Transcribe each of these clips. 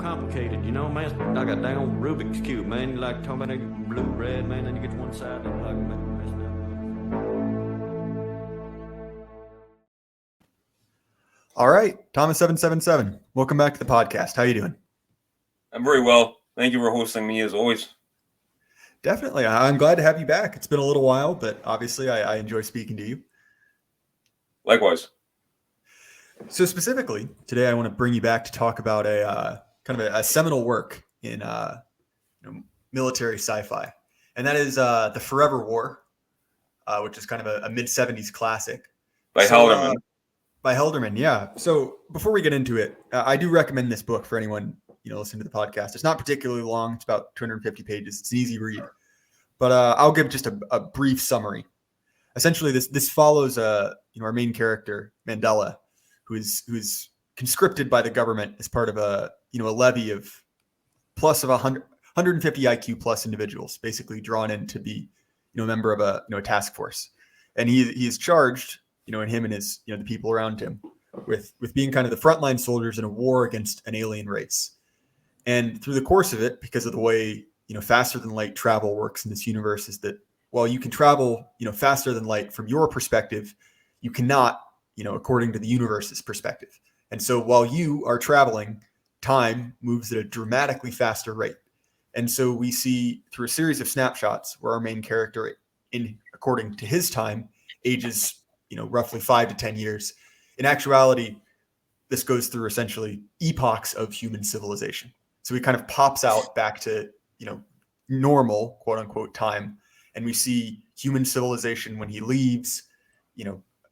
complicated, you know, man. Like a damn Rubik's Cube, man. You like talking about blue, red, man, then you get to one side and like messed up. All right, Thomas777, welcome back to the podcast. How you doing? I'm very well. Thank you for hosting me as always. Definitely. I'm glad to have you back. It's been a little while, but obviously I enjoy speaking to you. Likewise. So specifically, today I want to bring you back to talk about a kind of a seminal work in military sci-fi, and that is The Forever War, which is kind of a mid-'70s classic. By Haldeman. By Haldeman, yeah. So before we get into it, I do recommend this book for anyone listening to the podcast. It's not particularly long. It's about 250 pages. It's an easy read. But I'll give just a brief summary. Essentially, this follows our main character, Mandela, who is conscripted by the government as part of a levy of 150 IQ plus individuals, basically drawn in to be a member of a task force, and he is charged, and him and his the people around him with being kind of the frontline soldiers in a war against an alien race. And through the course of it, because of the way faster than light travel works in this universe, is that while you can travel faster than light from your perspective, you cannot according to the universe's perspective. And so while you are traveling, time moves at a dramatically faster rate. And so we see through a series of snapshots where our main character, according to his time, ages roughly 5 to 10 years. In actuality, this goes through essentially epochs of human civilization. So he kind of pops out back to normal, quote unquote, time, and we see human civilization when he leaves,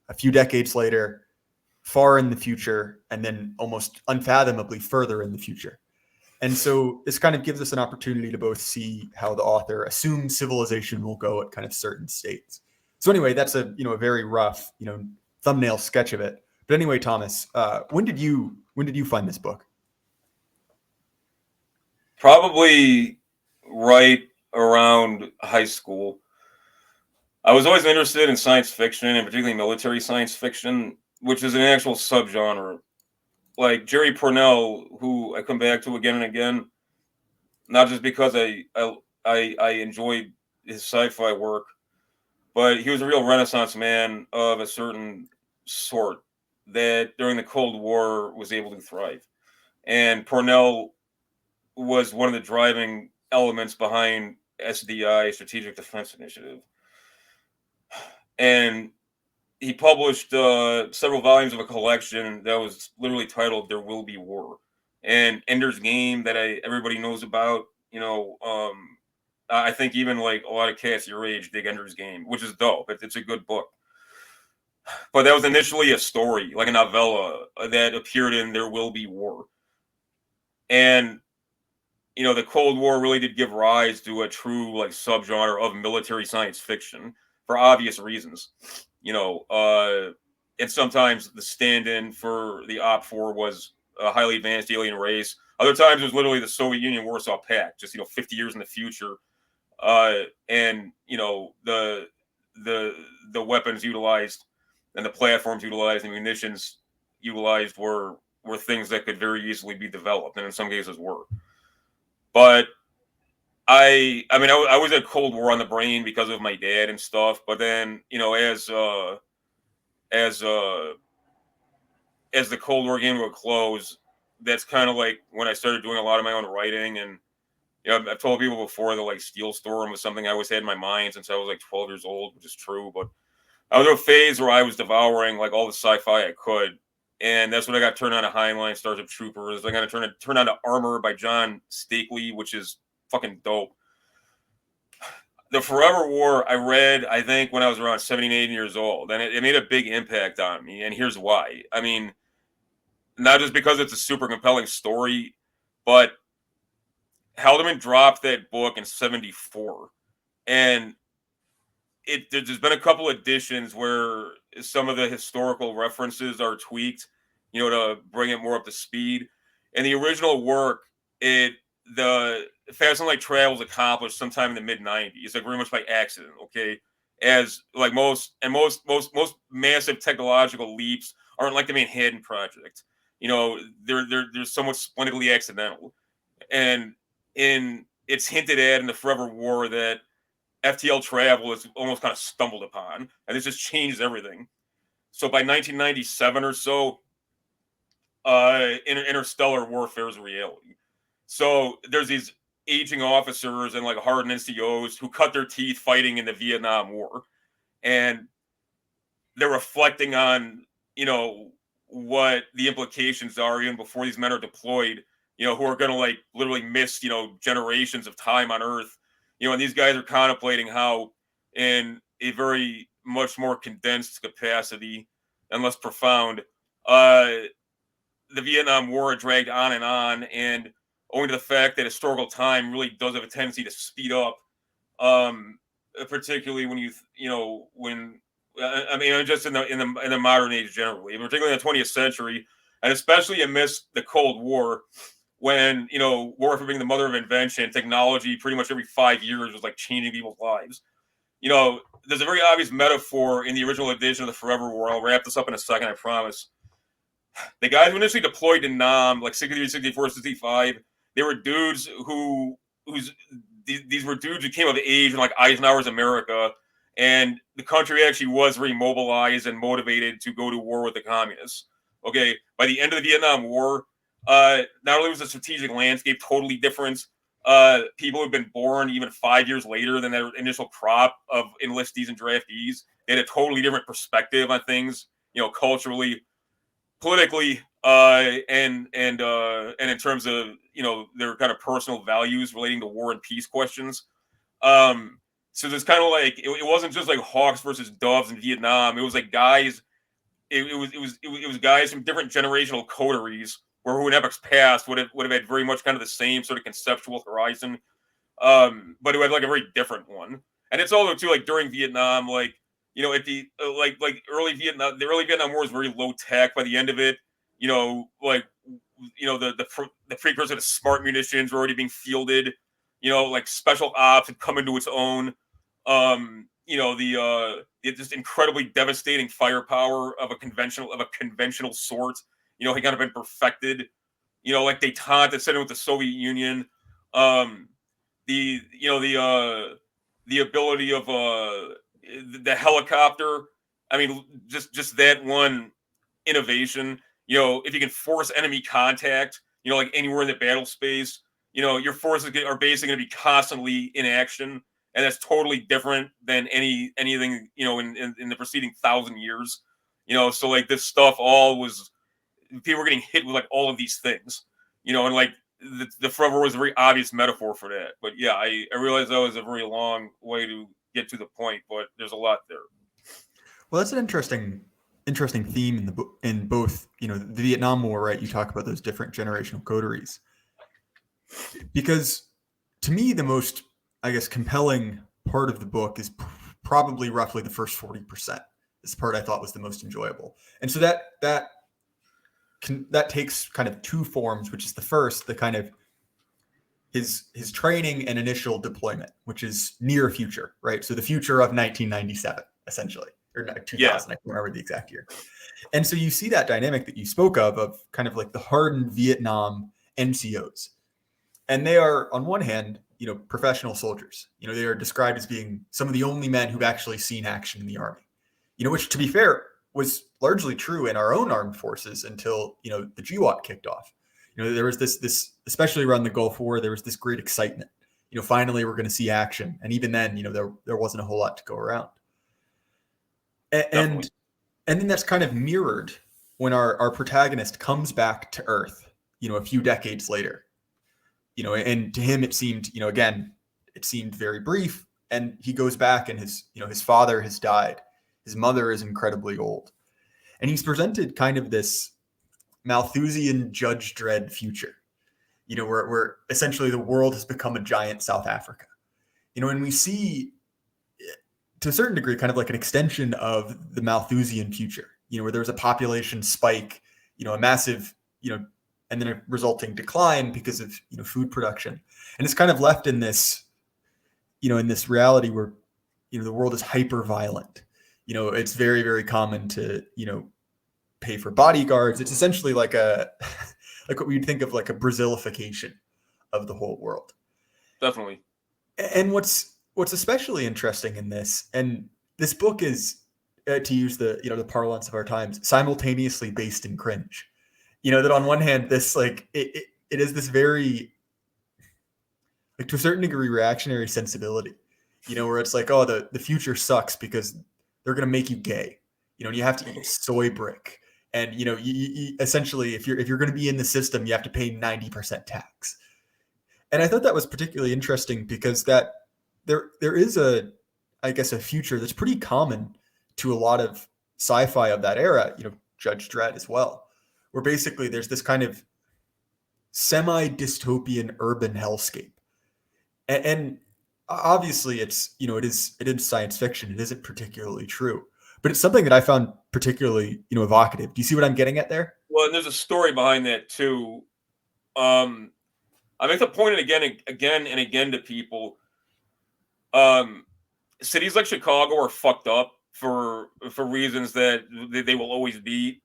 a few decades later, far in the future, and then almost unfathomably further in the future. And so this kind of gives us an opportunity to both see how the author assumes civilization will go at kind of certain states. So anyway, that's a very rough thumbnail sketch of it. But anyway, Thomas, when did you find this book? Probably right around high school. I was always interested in science fiction, and particularly military science fiction, which is an actual subgenre. Like Jerry Pournelle, who I come back to again and again, not just because I enjoyed his sci-fi work, but he was a real Renaissance man of a certain sort that during the Cold War was able to thrive. And Pournelle was one of the driving elements behind SDI, Strategic Defense Initiative. And he published several volumes of a collection that was literally titled "There Will Be War," and Ender's Game that everybody knows about. I think even like a lot of cats your age dig Ender's Game, which is dope. It's a good book. But that was initially a story, like a novella that appeared in There Will Be War. And the Cold War really did give rise to a true like subgenre of military science fiction for obvious reasons. And sometimes the stand-in for the OPFOR was a highly advanced alien race. Other times it was literally the Soviet Union Warsaw Pact, just 50 years in the future. And the weapons utilized and the platforms utilized and munitions utilized were things that could very easily be developed, and in some cases were. But I was at Cold War on the brain because of my dad and stuff. But then, as the Cold War came to a close, that's kind of like when I started doing a lot of my own writing. And I've told people before that like Steel Storm was something I always had in my mind since I was like 12 years old, which is true. But I was in a phase where I was devouring like all the sci-fi I could. And that's when I got turned on to Heinlein, Starship Troopers. I got turned on to Armor by John Stakely, which is fucking dope. The Forever War I read, I think, when I was around 17, 18 years old. And it made a big impact on me. And here's why. I mean, not just because it's a super compelling story, but Haldeman dropped that book in 1974. And there's been a couple editions where some of the historical references are tweaked, to bring it more up to speed. And the original work, the Fast and Light Travel was accomplished sometime in the mid-90s, like very much by accident. Okay, as like most massive technological leaps aren't like the Manhattan Project. They're somewhat splendidly accidental. And it's hinted at in the Forever War that FTL travel is almost kind of stumbled upon, and this just changed everything. So by 1997 or so, interstellar warfare is a reality. So there's these aging officers and like hardened NCOs who cut their teeth fighting in the Vietnam War, and they're reflecting on, you know, what the implications are even before these men are deployed, you know, who are going to like literally miss, you know, generations of time on Earth, you know, and these guys are contemplating how in a very much more condensed capacity and less profound, the Vietnam War dragged on, and owing to the fact that historical time really does have a tendency to speed up, particularly when when I mean, just in the modern age generally, particularly in the 20th century, and especially amidst the Cold War, when, you know, warfare being the mother of invention, technology pretty much every 5 years was like changing people's lives. You know, there's a very obvious metaphor in the original edition of the Forever War. I'll wrap this up in a second, I promise. The guys who initially deployed to Nam, like 63, 64, 65, they were dudes these were dudes who came of age in like Eisenhower's America, and the country actually was very mobilized and motivated to go to war with the communists. Okay, by the end of the Vietnam War, not only was the strategic landscape totally different, people who've been born even 5 years later than their initial crop of enlistees and draftees, they had a totally different perspective on things, you know, culturally, politically, and in terms of, you know, their kind of personal values relating to war and peace questions. So there's kind of like it wasn't just like hawks versus doves in Vietnam. It was like guys. It was guys from different generational coteries where who in epochs past would have had very much kind of the same sort of conceptual horizon, but who had like a very different one. And it's also too like during Vietnam, like, you know, at the like early Vietnam, the early Vietnam War was very low tech. By the end of it, you know, like, you know, the precursor to smart munitions were already being fielded. You know, like special ops had come into its own. You know, the just incredibly devastating firepower of a conventional sort, you know, had kind of been perfected. You know, like détente set in with the Soviet Union. The you know the ability of the helicopter. I mean, just that one innovation. You know, if you can force enemy contact, you know, like anywhere in the battle space, you know, your forces are basically going to be constantly in action, and that's totally different than anything, you know, in the preceding 1,000 years. You know, so like this stuff all was, people were getting hit with like all of these things, you know, and like the Forever was a very obvious metaphor for that. But yeah, I realized that was a very long way to get to the point, but there's a lot there. Well, that's an interesting theme in the book, in both, you know, the Vietnam War, right? You talk about those different generational coteries, because to me the most, I guess, compelling part of the book is probably roughly the first 40%. This part I thought was the most enjoyable, and so that takes kind of two forms, which is the first, the kind of his training and initial deployment, which is near future, right? So the future of 1997, essentially, or 2000, yeah. I can't remember the exact year. And so you see that dynamic that you spoke of kind of like the hardened Vietnam NCOs. And they are, on one hand, you know, professional soldiers. You know, they are described as being some of the only men who've actually seen action in the army. You know, which, to be fair, was largely true in our own armed forces until, you know, the GWOT kicked off. You know, there was this, especially around the Gulf War, there was this great excitement. You know, finally we're going to see action, and even then, you know, there wasn't a whole lot to go around. And then that's kind of mirrored when our protagonist comes back to Earth, you know, a few decades later. You know, and to him it seemed, you know, again, it seemed very brief, and he goes back and his father has died. His mother is incredibly old. And he's presented kind of this Malthusian Judge Dredd future, you know, where essentially the world has become a giant South Africa. You know, and we see, to a certain degree, kind of like an extension of the Malthusian future, you know, where there's a population spike, you know, a massive, you know, and then a resulting decline because of, you know, food production. And it's kind of left in this, you know, in this reality where, you know, the world is hyper violent. You know, it's very, very common to, you know, pay for bodyguards. It's essentially like like what we'd think of like a Brazilification of the whole world. Definitely. And what's especially interesting in this, and this book is, to use the the parlance of our times, simultaneously based in cringe. That on one hand, this like it is this very, like, to a certain degree, reactionary sensibility, where it's like, oh, the future sucks because they're going to make you gay, and you have to eat soy brick. And, you essentially, if you're going to be in the system, you have to pay 90% tax. And I thought that was particularly interesting because that there is I guess, a future that's pretty common to a lot of sci-fi of that era, Judge Dredd as well, where basically there's this kind of semi-dystopian urban hellscape. And obviously it's, it is science fiction. It isn't particularly true, but it's something that I found particularly, evocative. Do you see what I'm getting at there? Well, and there's a story behind that too. I make the point again and again to people. Cities like Chicago are fucked up for reasons that they will always be.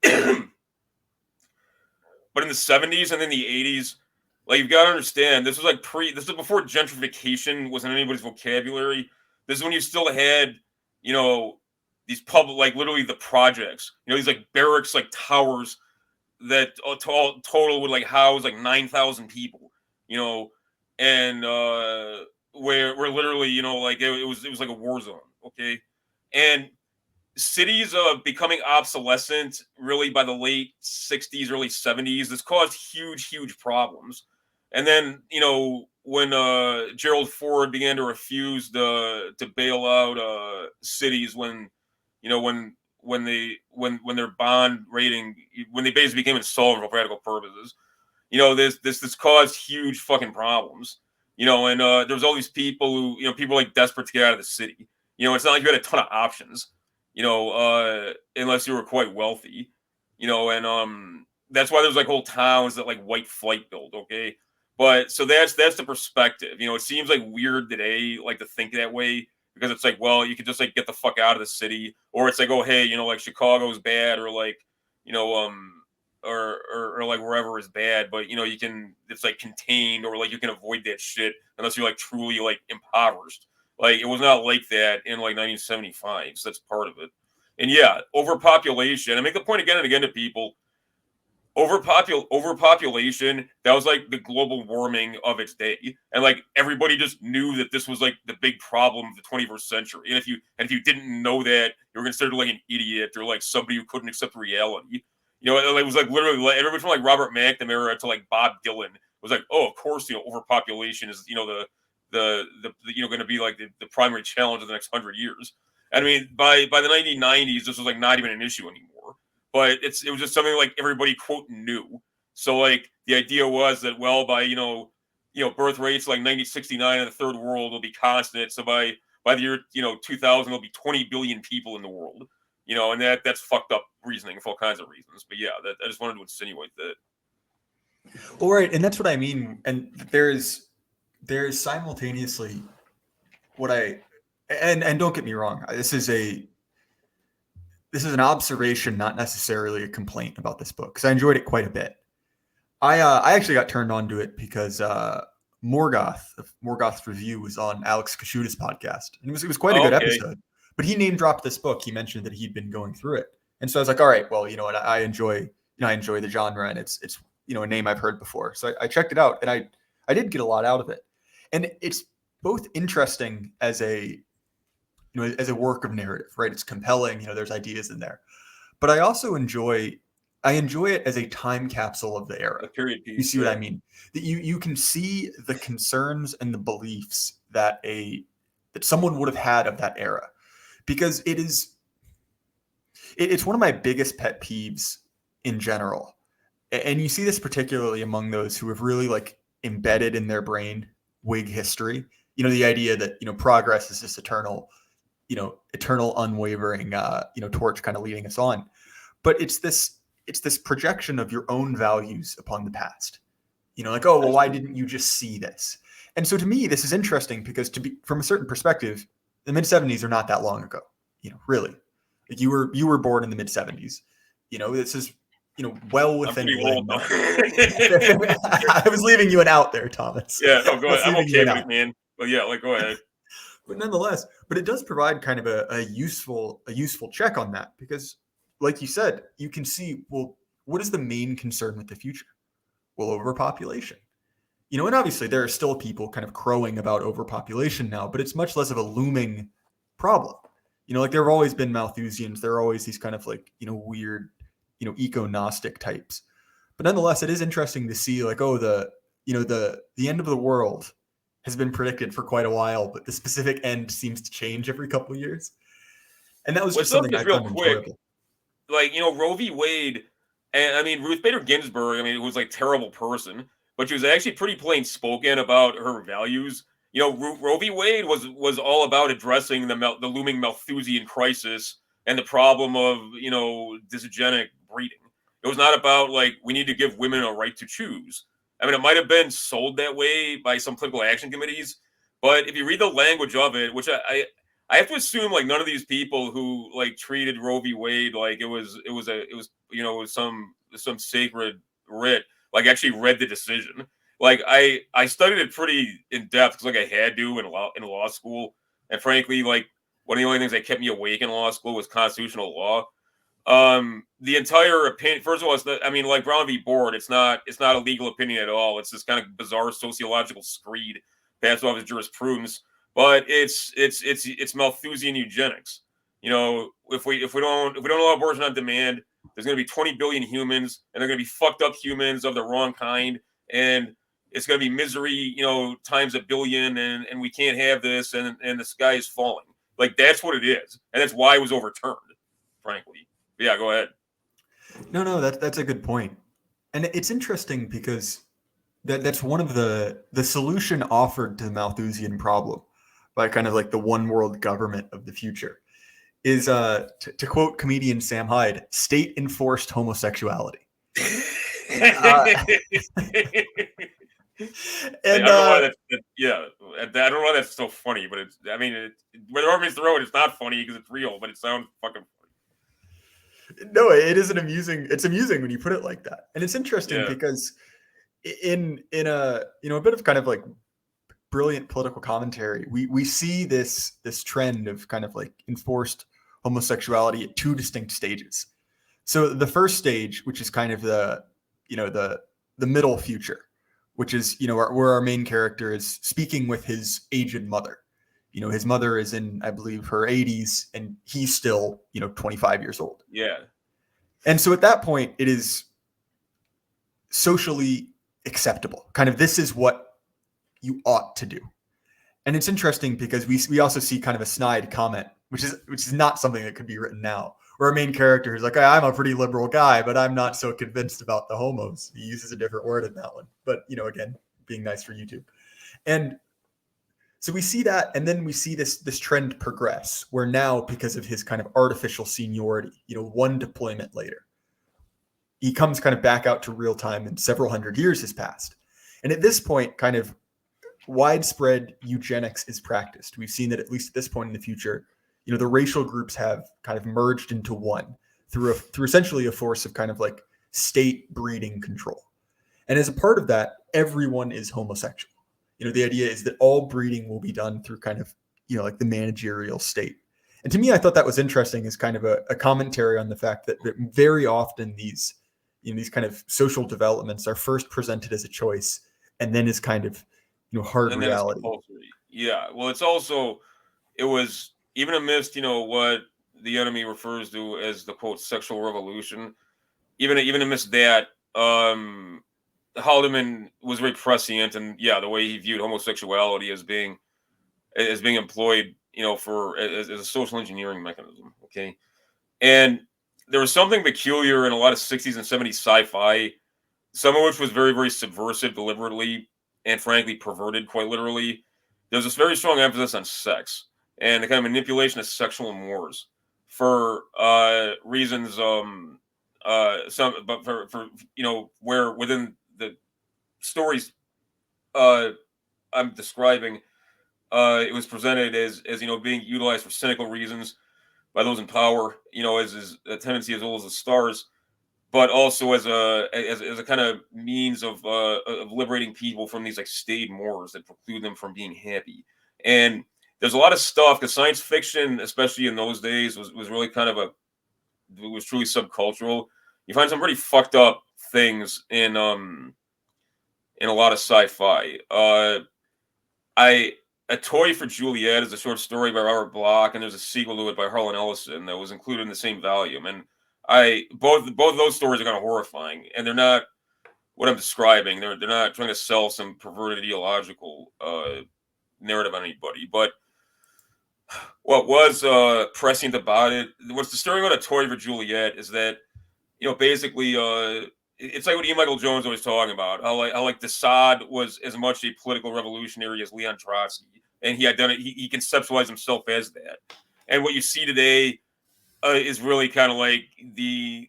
But in the 70s and in the 80s, like, you've got to understand, this is before gentrification was in anybody's vocabulary. This is when you still had, these public, like, literally the projects, these like barracks, like towers that total would like house like 9,000 people, and where literally, like it was like a war zone. Okay. And cities becoming obsolescent really by the late 60s, early 70s. This caused huge problems. And then, when Gerald Ford began to refuse to bail out cities when their bond rating, when they basically became insolvent for practical purposes, this caused huge fucking problems. And there was all these people who, people like desperate to get out of the city. It's not like you had a ton of options, unless you were quite wealthy, and that's why there's like whole towns that like white flight built. Okay. But so that's the perspective. It seems like weird today, like, to think that way, because it's like, well, you could just like get the fuck out of the city, or it's like, oh, hey, like Chicago's bad, or like, or like wherever is bad, but you can, it's like contained, or like you can avoid that shit unless you're like truly like impoverished. Like, it was not like that in like 1975, so that's part of it. And yeah, overpopulation. I make the point again and again to people. Overpopulation, that was like the global warming of its day, and like everybody just knew that this was like the big problem of the 21st century. And if you didn't know that, you were considered like an idiot, or like somebody who couldn't accept reality. It was like literally like everybody from like Robert McNamara to like Bob Dylan was like, oh, of course, overpopulation is the going to be like the primary challenge of the next 100 years. I mean, by the 1990s, this was like not even an issue anymore. But it was just something like everybody, quote, knew. So like the idea was that, well, by birth rates like 1969 in the third world will be constant. So by the year 2000 there'll be 20 billion people in the world. And that's fucked up reasoning for all kinds of reasons. But yeah, I just wanted to insinuate that. All right, and that's what I mean. And there's simultaneously what and don't get me wrong, this is an observation, not necessarily a complaint about this book, because I enjoyed it quite a bit. I actually got turned on to it because Morgoth's review was on Alex Kashuta's podcast, and it was quite a good episode. But he name dropped this book. He mentioned that he'd been going through it, and so I was like, all right, well, you know what, I enjoy the genre, and it's a name I've heard before. So I checked it out, and I did get a lot out of it, and it's both interesting as a work of narrative, right? It's compelling, there's ideas in there, but I also enjoy it as a time capsule of the era. A period piece. You see what I mean? That you can see the concerns and the beliefs that someone would have had of that era, because it's one of my biggest pet peeves in general. And you see this particularly among those who have really like embedded in their brain Whig history, the idea that, progress is this eternal unwavering, torch kind of leading us on. But it's this projection of your own values upon the past, like, oh, well, why didn't you just see this? And so to me, this is interesting because from a certain perspective, the mid 70s are not that long ago, really. Like, you were born in the mid 70s, this is well I'm within pretty the old. limit. I was leaving you an out there, Thomas. Yeah, no, go ahead. I'm Leaving you okay an with out. it, man. But yeah, like, go ahead. But nonetheless, but it does provide kind of a useful check on that, because, like you said, you can see, well, what is the main concern with the future? Well, overpopulation. And obviously there are still people kind of crowing about overpopulation now, but it's much less of a looming problem. Like there have always been Malthusians. There are always these kind of like, weird, eco-gnostic types. But nonetheless, it is interesting to see like, oh, the end of the world has been predicted for quite a while, but the specific end seems to change every couple of years. And that was just something I found enjoyable. Like, Roe v. Wade, and I mean, Ruth Bader Ginsburg, I mean, it was like terrible person, but she was actually pretty plain spoken about her values. Roe v. Wade was all about addressing the looming Malthusian crisis and the problem of, dysgenic breeding. It was not about like, we need to give women a right to choose. I mean, it might have been sold that way by some political action committees, but if you read the language of it, which I have to assume like none of these people who like treated Roe v. Wade like it was some sacred writ, like actually read the decision. Like I studied it pretty in depth because like I had to in law school, and frankly, like one of the only things that kept me awake in law school was constitutional law. The entire opinion, first of all, like Brown v. Board, it's not a legal opinion at all. It's this kind of bizarre sociological screed passed off as jurisprudence, but it's Malthusian eugenics. If we don't allow abortion on demand, there's going to be 20 billion humans, and they're going to be fucked up humans of the wrong kind, and it's going to be misery, times a billion, and we can't have this, and the sky is falling. Like that's what it is, and that's why it was overturned, frankly. Yeah, go ahead. No, that's a good point. And it's interesting because that's one of the solution offered to the Malthusian problem by kind of like the one world government of the future is to quote comedian Sam Hyde, state enforced homosexuality. And I don't know why I don't know why that's so funny, but it's, I mean, where the rubber meets the road, it's not funny because it's real, but it sounds fucking funny. No, it is amusing. It's amusing when you put it like that. And it's interesting because in a, a bit of kind of like brilliant political commentary, we see this trend of kind of like enforced homosexuality at two distinct stages. So the first stage, which is kind of the middle future, which is, where our main character is speaking with his aged mother. His mother is in, I believe, her 80s, and he's still, 25 years old. Yeah. And so at that point, it is socially acceptable. Kind of, this is what you ought to do. And it's interesting because we also see kind of a snide comment, which is not something that could be written now, where our main character is like, I'm a pretty liberal guy, but I'm not so convinced about the homos. He uses a different word in that one. But, again, being nice for YouTube. And so we see that, and then we see this trend progress, where now, because of his kind of artificial seniority, one deployment later, he comes kind of back out to real time, and several hundred years has passed. And at this point, kind of widespread eugenics is practiced. We've seen that at least at this point in the future, the racial groups have kind of merged into one through essentially a force of kind of like state breeding control. And as a part of that, everyone is homosexual. The idea is that all breeding will be done through kind of, like the managerial state. And to me, I thought that was interesting as kind of a commentary on the fact that very often these kind of social developments are first presented as a choice and then as kind of, hard reality. Yeah. Well, it was even amidst, what the enemy refers to as the quote sexual revolution, even amidst that, Haldeman was very prescient, and the way he viewed homosexuality as being employed, as a social engineering mechanism. Okay, and there was something peculiar in a lot of 60s and 70s sci-fi, some of which was very, very subversive, deliberately, and frankly perverted, quite literally. There's this very strong emphasis on sex and the kind of manipulation of sexual mores for reasons, some, but for where within the stories I'm describing, it was presented as being utilized for cynical reasons by those in power, as is a tendency as old as the stars. but also as a kind of means of liberating people from these like staid mores that preclude them from being happy. And there's a lot of stuff because science fiction, especially in those days, was really kind of it was truly subcultural. You find some pretty fucked up things in a lot of sci-fi. I A Toy for Juliet is a short story by Robert Bloch, and there's a sequel to it by Harlan Ellison that was included in the same volume. And I both of those stories are kind of horrifying, and they're not what I'm describing. They're not trying to sell some perverted ideological narrative on anybody. But what was prescient about it, what's disturbing about A Toy for Juliet is that basically it's like what E. Michael Jones was talking about. How like Desaad was as much a political revolutionary as Leon Trotsky, and he conceptualized himself as that. And what you see today is really kind of like the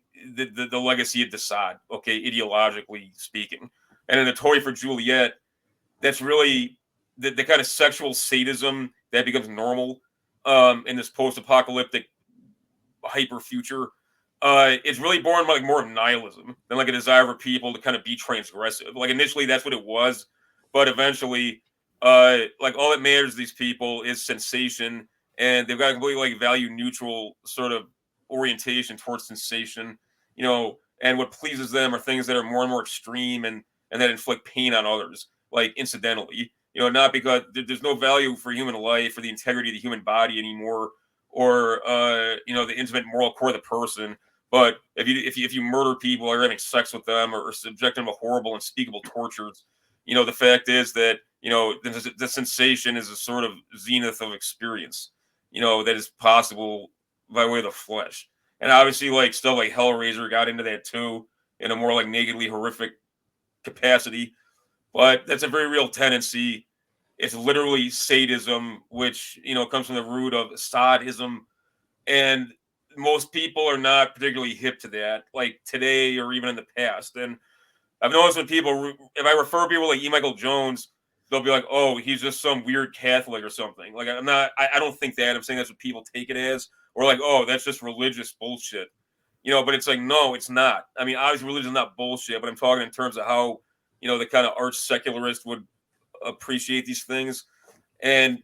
legacy of Desaad, okay, ideologically speaking. And in A Toy for Juliet, that's really the kind of sexual sadism that becomes normal in this post-apocalyptic hyper future. It's really born like more of nihilism than like a desire for people to kind of be transgressive. Like initially that's what it was, but eventually, like all that matters to these people is sensation, and they've got a completely like value neutral sort of orientation towards sensation, and what pleases them are things that are more and more extreme and that inflict pain on others, like incidentally, not because there's no value for human life or the integrity of the human body anymore, or the intimate moral core of the person. But if you murder people or having sex with them or subject them to horrible, unspeakable tortures, the fact is that the sensation is a sort of zenith of experience, that is possible by way of the flesh. And obviously, like stuff like Hellraiser got into that too, in a more like nakedly horrific capacity. But that's a very real tendency. It's literally sadism, which comes from the root of sadism, and most people are not particularly hip to that, like today or even in the past. And I've noticed when people, if I refer people like E. Michael Jones, they'll be like, "Oh, he's just some weird Catholic or something." Like I'm not. I don't think that. I'm saying that's what people take it as, or like, "Oh, that's just religious bullshit." But it's like, no, it's not. I mean, obviously, religion is not bullshit, but I'm talking in terms of how the kind of arch secularist would appreciate these things. And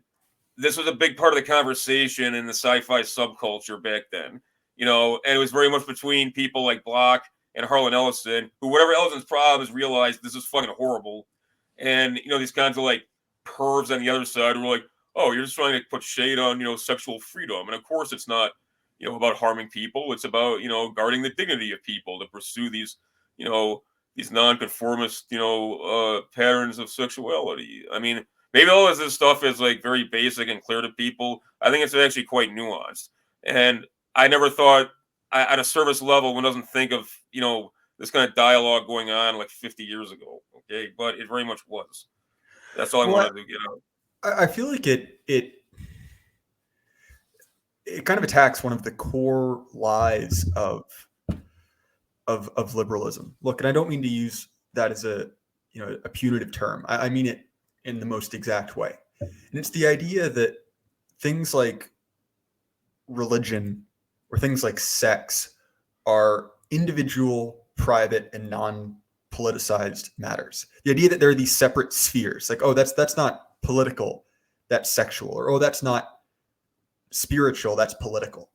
this was a big part of the conversation in the sci-fi subculture back then, and it was very much between people like Bloch and Harlan Ellison, who, whatever Ellison's problem is, realized this is fucking horrible. And, these kinds of like pervs on the other side were like, oh, you're just trying to put shade on, sexual freedom. And of course it's not, about harming people. It's about, guarding the dignity of people to pursue these, these nonconformist, patterns of sexuality. I mean, maybe all of this stuff is like very basic and clear to people. I think it's actually quite nuanced. And I never thought, at a service level, one doesn't think of, this kind of dialogue going on like 50 years ago. Okay. But it very much was. That's all I wanted to get out. I feel like it kind of attacks one of the core lies of liberalism. Look, and I don't mean to use that as a punitive term. I mean it in the most exact way. And it's the idea that things like religion or things like sex are individual, private, and non-politicized matters. The idea that there are these separate spheres, like, oh, that's not political, that's sexual, or oh, that's not spiritual, that's political.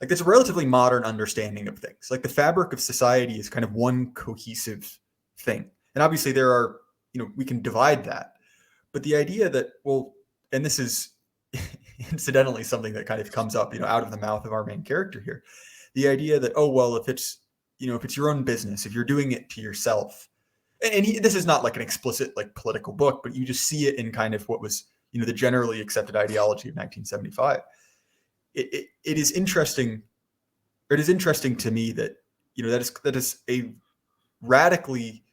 Like, that's a relatively modern understanding of things. Like, the fabric of society is kind of one cohesive thing. And obviously there are, we can divide that. But the idea that, well, and this is incidentally something that kind of comes up, out of the mouth of our main character here, the idea that, oh, well, if it's your own business, if you're doing it to yourself, and this is not like an explicit like political book, but you just see it in kind of what was, the generally accepted ideology of 1975. It is interesting. It is interesting to me that, that is a radically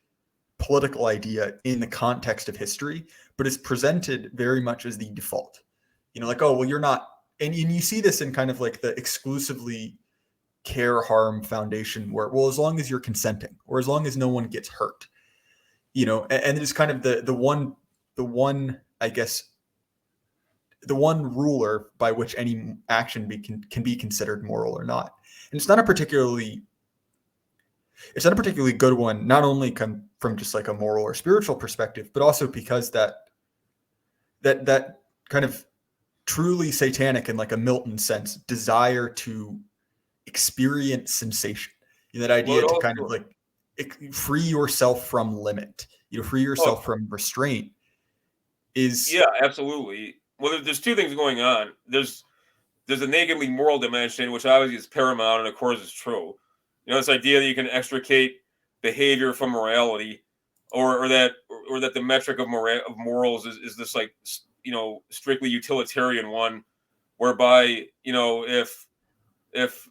political idea in the context of history, but is presented very much as the default. Like, oh, well, you're not, and you see this in kind of like the exclusively care harm foundation where, well, as long as you're consenting or as long as no one gets hurt, and it's kind of the one, I guess, the one ruler by which any action can be considered moral or not. And it's not a particularly it's not a particularly good one, not only from just like a moral or spiritual perspective, but also because that kind of truly satanic in like a Milton sense desire to experience sensation. That Well, it idea to kind of also, like free yourself from limit, free oh, yourself from restraint is yeah, absolutely. Well, there's two things going on. There's a nakedly moral dimension, which obviously is paramount, and of course is true. This idea that you can extricate behavior from morality, or that the metric of morals is this like strictly utilitarian one, whereby if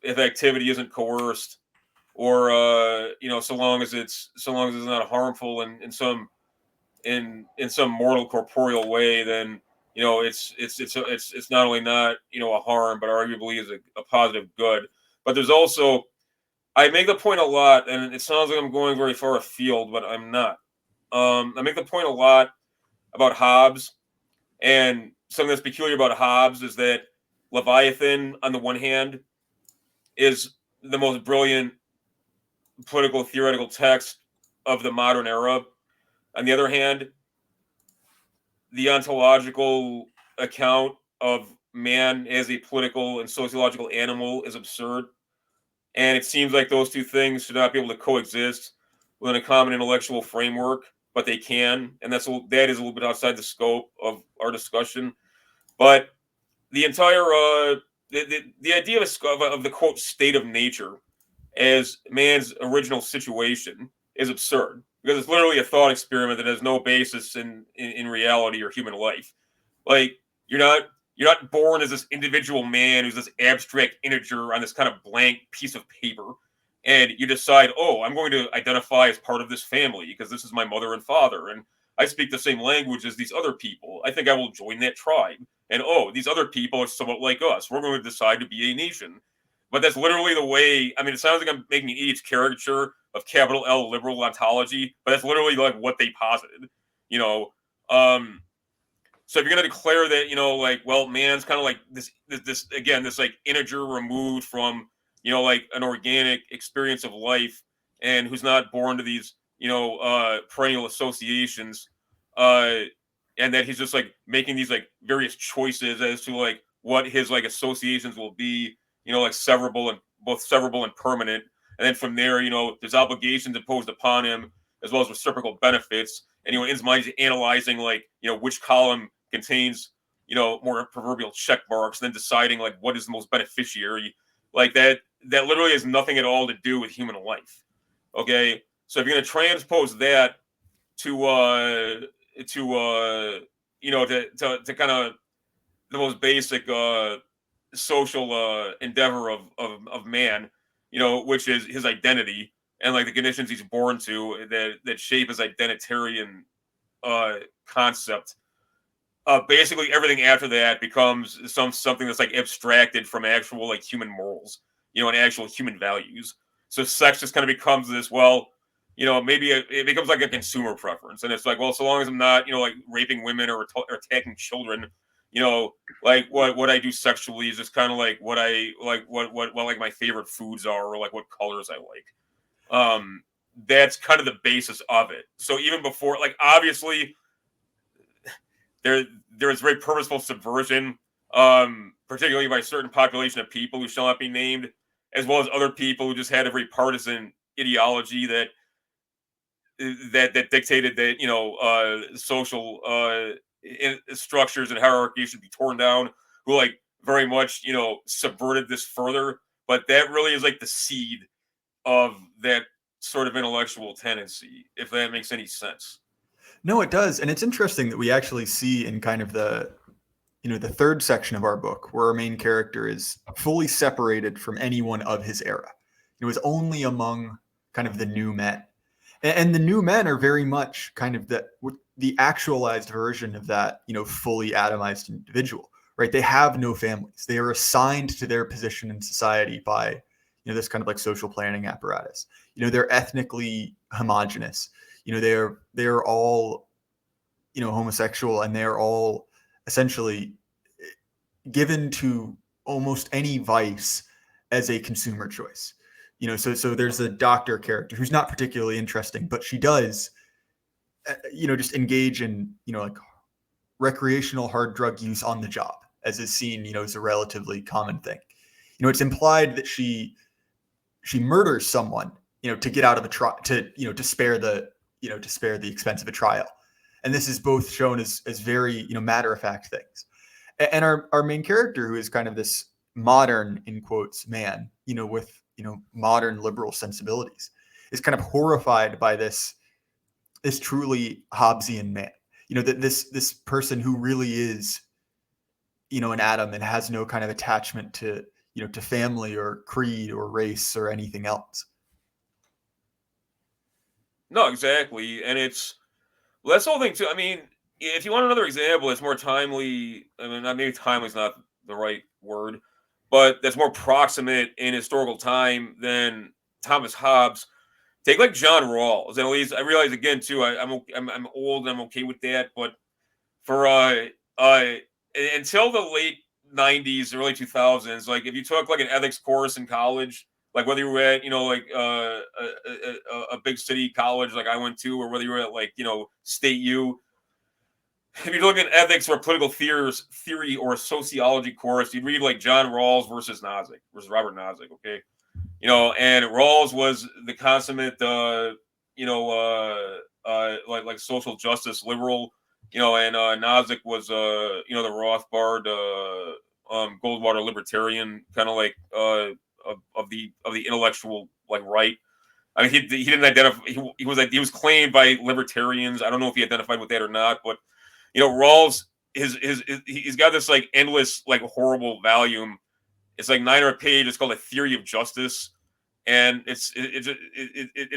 activity isn't coerced, or so long as it's not harmful in some mortal corporeal way, then it's not only not a harm, but arguably is a positive good. But there's also, I make the point a lot, and it sounds like I'm going very far afield, but I'm not. I make the point a lot about Hobbes, and something that's peculiar about Hobbes is that Leviathan, on the one hand, is the most brilliant political theoretical text of the modern era. On the other hand, the ontological account of man as a political and sociological animal is absurd. And it seems like those two things should not be able to coexist within a common intellectual framework, but they can. And that is a little bit outside the scope of our discussion. But the entire the idea of the quote state of nature as man's original situation is absurd, because it's literally a thought experiment that has no basis in reality or human life. Like, you're not born as this individual man who's this abstract integer on this kind of blank piece of paper, and you decide, oh, I'm going to identify as part of this family because this is my mother and father, and I speak the same language as these other people. I think I will join that tribe. And oh, these other people are somewhat like us. We're going to decide to be a nation. But that's literally the way. I mean, it sounds like I'm making an idiot's caricature of capital L liberal ontology, but that's literally like what they posited. You know, so if you're going to declare that, like, well, man's kind of like this like integer removed from, like an organic experience of life, and who's not born to these, perennial associations, and that he's just like making these like various choices as to like what his like associations will be, like both severable and permanent. And then from there, there's obligations imposed upon him as well as reciprocal benefits. And in his mind, he's analyzing like, which column contains, more proverbial check marks, then deciding like what is the most beneficiary. Like that literally has nothing at all to do with human life. Okay. So if you're going to transpose that to kind of the most basic social endeavor of man, which is his identity and like the conditions he's born to that shape his identitarian concept. Basically, everything after that becomes something that's like abstracted from actual like human morals, and actual human values. So sex just kind of becomes this. Well, maybe it becomes like a consumer preference, and it's like, well, so long as I'm not, like raping women or attacking children, like what I do sexually is just kind of like what I like, what like my favorite foods are, or like what colors I like. That's kind of the basis of it. So even before, like, obviously, there is very purposeful subversion, particularly by a certain population of people who shall not be named, as well as other people who just had a very partisan ideology that dictated that social structures and hierarchies should be torn down, who like very much subverted this further. But that really is like the seed of that sort of intellectual tendency, if that makes any sense. No, it does. And it's interesting that we actually see in kind of the third section of our book, where our main character is fully separated from anyone of his era. It was only among kind of the new men. And the new men are very much kind of the actualized version of that, fully atomized individual, right? They have no families. They are assigned to their position in society by, this kind of like social planning apparatus. They're ethnically homogenous. They're all, homosexual, and they're all essentially given to almost any vice as a consumer choice. So there's a doctor character who's not particularly interesting, but she does, just engage in, like recreational hard drug use on the job, as is seen, as a relatively common thing. It's implied that she murders someone, to get out of a trial, to spare the expense of a trial. And this is both shown as very, matter of fact things. And our main character, who is kind of this modern, in quotes, man, with, modern liberal sensibilities, is kind of horrified by this truly Hobbesian man, that this person who really is, an atom and has no kind of attachment to, to family or creed or race or anything else. No, exactly. And that's the whole thing too. I mean, if you want another example, it's more timely. I mean, maybe timely is not the right word, but that's more proximate in historical time than Thomas Hobbes. Take like John Rawls, and at least I realize again too. I'm old and I'm okay with that, but for until the late '90s, early 2000s, like if you took like an ethics course in college, like whether you were at like a big city college like I went to, or whether you were at like State U, if you're looking at ethics or political theory or sociology course, you'd read like John Rawls versus Robert Nozick, okay? And Rawls was the consummate, like social justice liberal, and Nozick was, the Rothbard, Goldwater libertarian, kind of like of the intellectual like right. I mean, he didn't identify. He was claimed by libertarians. I don't know if he identified with that or not, but Rawls, he's got this like endless like horrible volume. It's like 900 pages. It's called A Theory of Justice, and its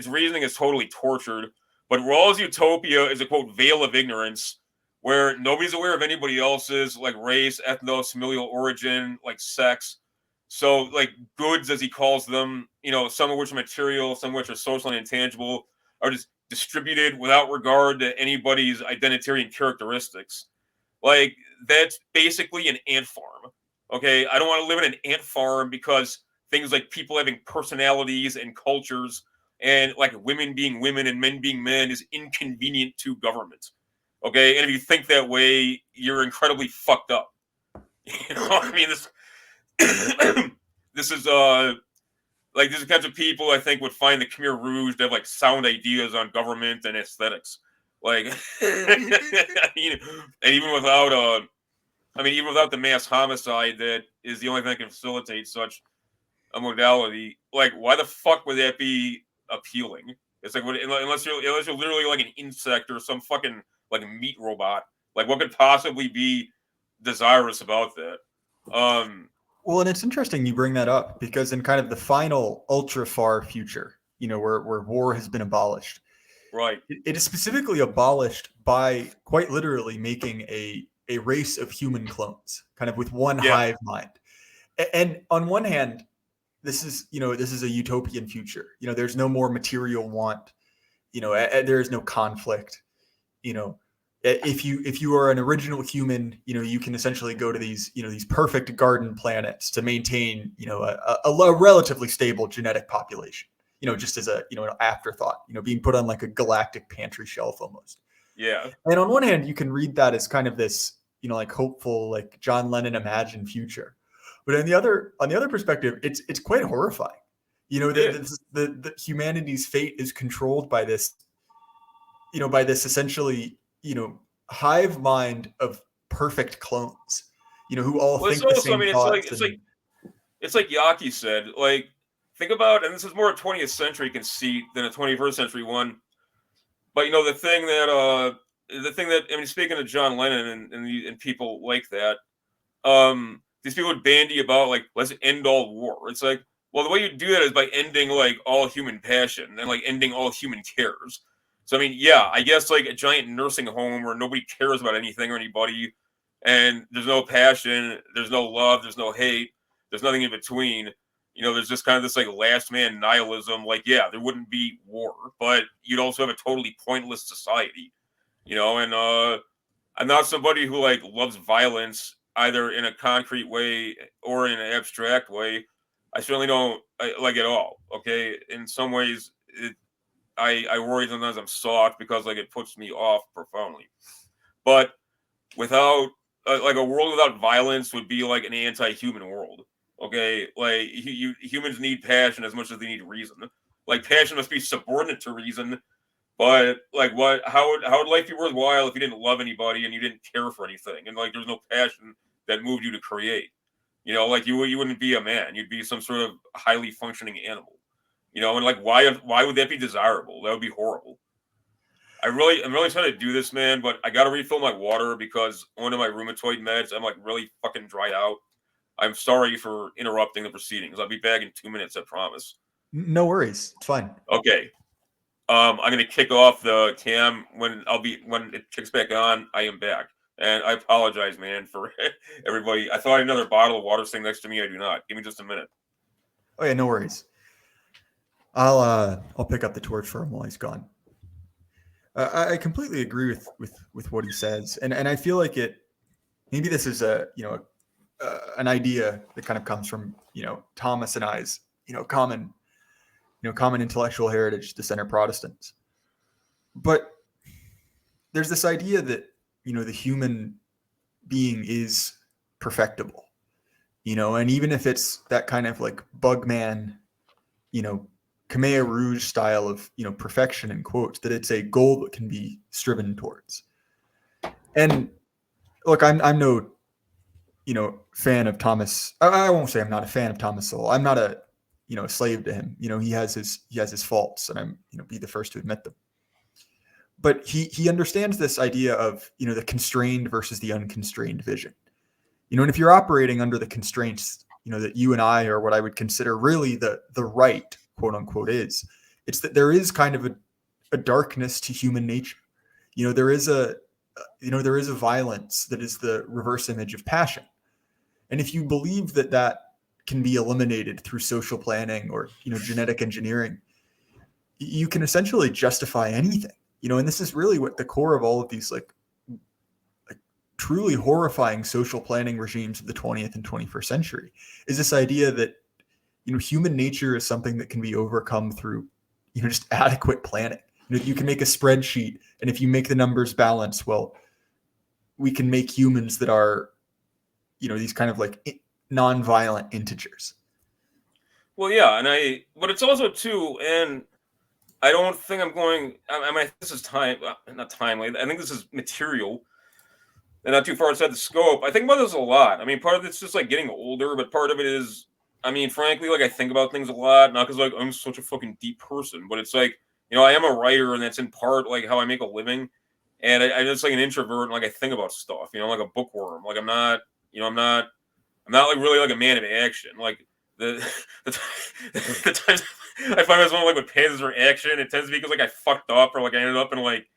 reasoning is totally tortured. But Rawls' utopia is a quote veil of ignorance, where nobody's aware of anybody else's like race, ethnos, familial origin, like sex. So like goods, as he calls them, some of which are material, some of which are social and intangible, are just distributed without regard to anybody's identitarian characteristics. Like that's basically an ant farm. Okay, I don't want to live in an ant farm because things like people having personalities and cultures and like women being women and men being men is inconvenient to government. Okay, and if you think that way, you're incredibly fucked up. I mean, this is like these kinds of people I think would find the Khmer Rouge to have like sound ideas on government and aesthetics. Like, and even without even without the mass homicide that is the only thing that can facilitate such a modality, like why the fuck would that be appealing? It's like unless you're literally like an insect or some fucking like meat robot. Like what could possibly be desirous about that? Well, and it's interesting you bring that up because in kind of the final ultra far future, where war has been abolished, right? It is specifically abolished by quite literally making a race of human clones, kind of with one hive mind. And on one hand, this is a utopian future. There's no more material want. There is no conflict. If you are an original human, you can essentially go to these perfect garden planets to maintain a relatively stable genetic population. Just as an afterthought. Being put on like a galactic pantry shelf almost. Yeah. And on one hand, you can read that as kind of this like hopeful, like John Lennon imagined future. But on the other perspective, it's quite horrifying. The humanity's fate is controlled by this, by this essentially, hive mind of perfect clones, who all think the same thoughts. It's like Yaki said. Like, think about, and this is more a 20th century conceit than a 21st century one. But the thing that I mean, speaking of John Lennon and people like that, these people would bandy about like, let's end all war. It's like, well, the way you do that is by ending like all human passion and like ending all human cares. So I mean, yeah, I guess like a giant nursing home where nobody cares about anything or anybody, and there's no passion, there's no love, there's no hate, there's nothing in between. There's just kind of this like last man nihilism. Like, yeah, there wouldn't be war, but you'd also have a totally pointless society. And I'm not somebody who like loves violence either in a concrete way or in an abstract way. I certainly don't like at all. Okay, in some ways, I worry sometimes I'm soft because like it puts me off profoundly. But without like a world without violence would be like an anti-human world. Okay, like humans need passion as much as they need reason. Like passion must be subordinate to reason. But like, how would life be worthwhile if you didn't love anybody and you didn't care for anything and like there's no passion that moved you to create? You know, like you wouldn't be a man. You'd be some sort of highly functioning animal. You know, and like why would that be desirable? That would be horrible. I'm really trying to do this, man, but I got to refill my water because one of my rheumatoid meds, I'm like really fucking dried out. I'm sorry for interrupting the proceedings. I'll be back in 2 minutes, I promise. No worries. It's fine. Okay. I'm gonna kick off the cam when it kicks back on. I am back, and I apologize, man, for everybody. I thought I had another bottle of water sitting next to me. I do not. Give me just a minute. Oh yeah, no worries. I'll pick up the torch for him while he's gone. I completely agree with what he says, and I feel like maybe this is an idea that kind of comes from Thomas and I's common intellectual heritage, dissenter Protestants. But there's this idea that the human being is perfectible, and even if it's that kind of like Bugman, Khmer Rouge style of perfection in quotes, that it's a goal that can be striven towards. And look, I'm no fan of Thomas. I won't say I'm not a fan of Thomas Sowell. I'm not a slave to him. He has his faults, and I'm be the first to admit them. But he understands this idea of the constrained versus the unconstrained vision. And if you're operating under the constraints that you and I, or what I would consider really the right, quote unquote, it's that there is kind of a darkness to human nature. There is a violence that is the reverse image of passion. And if you believe that can be eliminated through social planning or genetic engineering, you can essentially justify anything. And this is really what the core of all of these like truly horrifying social planning regimes of the 20th and 21st century is this idea that human nature is something that can be overcome through just adequate planning. You can make a spreadsheet, and if you make the numbers balance, well, we can make humans that are these kind of like non-violent integers. Well, yeah, but it's also too, and I don't think I'm going. I mean, this is not timely. I think this is material, and not too far outside the scope. I think about this a lot. I mean, part of it's just like getting older, but part of it is, I mean, frankly, like I think about things a lot, not because like I'm such a fucking deep person, but it's like I am a writer, and that's in part like how I make a living, and I just like an introvert, and like I think about stuff, like a bookworm. Like I'm not like really like a man of action. Like the times I find myself like with passes for action, it tends to be because like I fucked up or like I ended up in like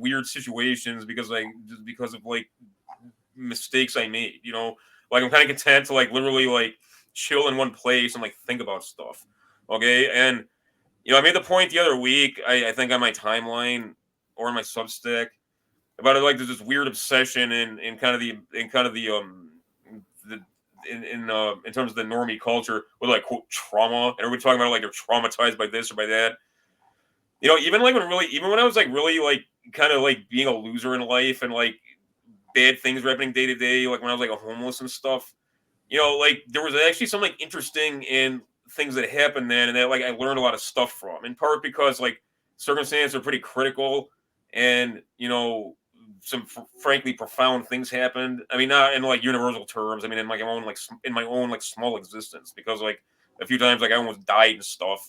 weird situations because of like mistakes I made. Like I'm kind of content to like literally like chill in one place and like think about stuff. Okay, and I made the point the other week. I think on my timeline or on my Substack about it. Like there's this weird obsession in terms of the normie culture with like quote trauma, and everybody talking about like they're traumatized by this or by that. Even when I was like really like kind of like being a loser in life and like bad things were happening day to day, like when I was like a homeless and stuff. Like there was actually some like interesting in things that happened then, and that like I learned a lot of stuff from. In part because like circumstances are pretty critical, and some frankly profound things happened. I mean, not in like universal terms. I mean, in my own like small existence, because like a few times like I almost died and stuff.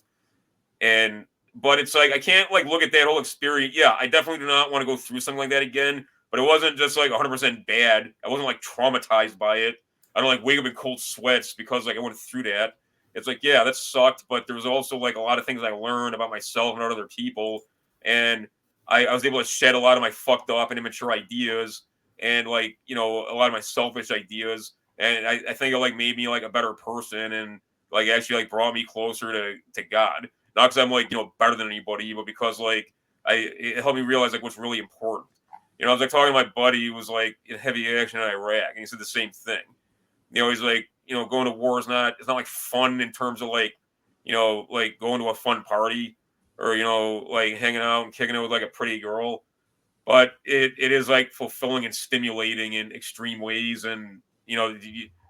But it's like I can't like look at that whole experience. Yeah, I definitely do not want to go through something like that again. But it wasn't just like 100% bad. I wasn't like traumatized by it. I don't like wake up in cold sweats because like I went through that. It's like, yeah, that sucked, but there was also like a lot of things I learned about myself and other people, and I was able to shed a lot of my fucked up and immature ideas, and like a lot of my selfish ideas, and I think it like made me like a better person, and like actually like brought me closer to God. Not because I'm like better than anybody, but because like it helped me realize like what's really important. I was like talking to my buddy who was like in heavy action in Iraq, and he said the same thing. He's like, going to war is not, it's not like fun in terms of like, like going to a fun party or, like hanging out and kicking it with like a pretty girl. But it is like fulfilling and stimulating in extreme ways. And, anyone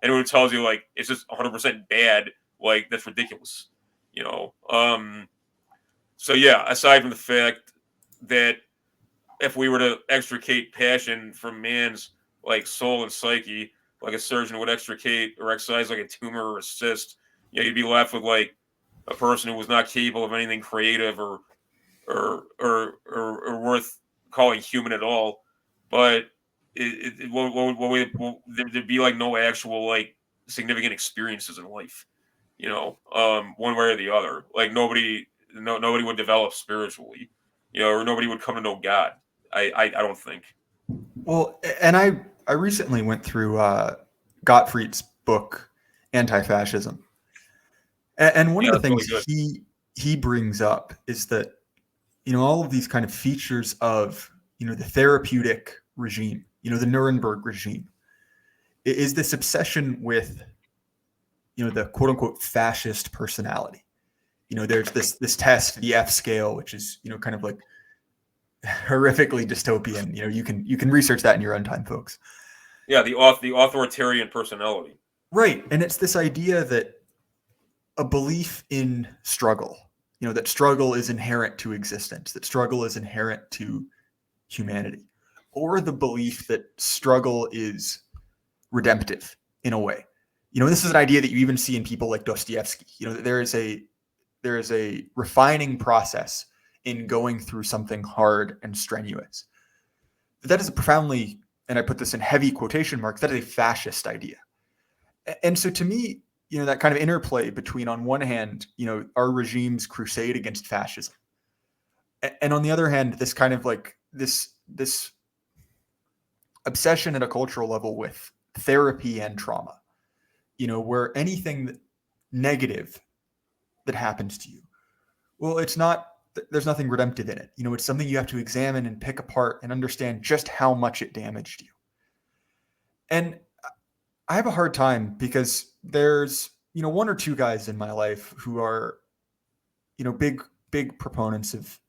who tells you like it's just 100% bad, like that's ridiculous, So yeah, aside from the fact that if we were to extricate passion from man's like soul and psyche, like a surgeon would extricate or excise like a tumor or a cyst, you'd be left with like a person who was not capable of anything creative or worth calling human at all. But there'd be like no actual like significant experiences in life, one way or the other. Like nobody would develop spiritually, or nobody would come to know God. I don't think. Well, and I recently went through Gottfried's book Anti-Fascism, and one of the things really he brings up is that all of these kind of features of the therapeutic regime, the Nuremberg regime, is this obsession with the quote unquote fascist personality. There's this test, the F scale, which is kind of like horrifically dystopian. You can research that in your own time, folks. Yeah, the authoritarian personality. Right, and it's this idea that a belief in struggle, that struggle is inherent to existence, that struggle is inherent to humanity, or the belief that struggle is redemptive in a way. This is an idea that you even see in people like Dostoevsky. That there is a refining process in going through something hard and strenuous. But that is a profoundly, and I put this in heavy quotation marks, that is a fascist idea. And so to me, that kind of interplay between, on one hand, our regime's crusade against fascism, and on the other hand, this kind of like this obsession at a cultural level with therapy and trauma, where anything negative that happens to you, well, there's nothing redemptive in it. It's something you have to examine and pick apart and understand just how much it damaged you. And I have a hard time because there's, one or two guys in my life who are, big proponents of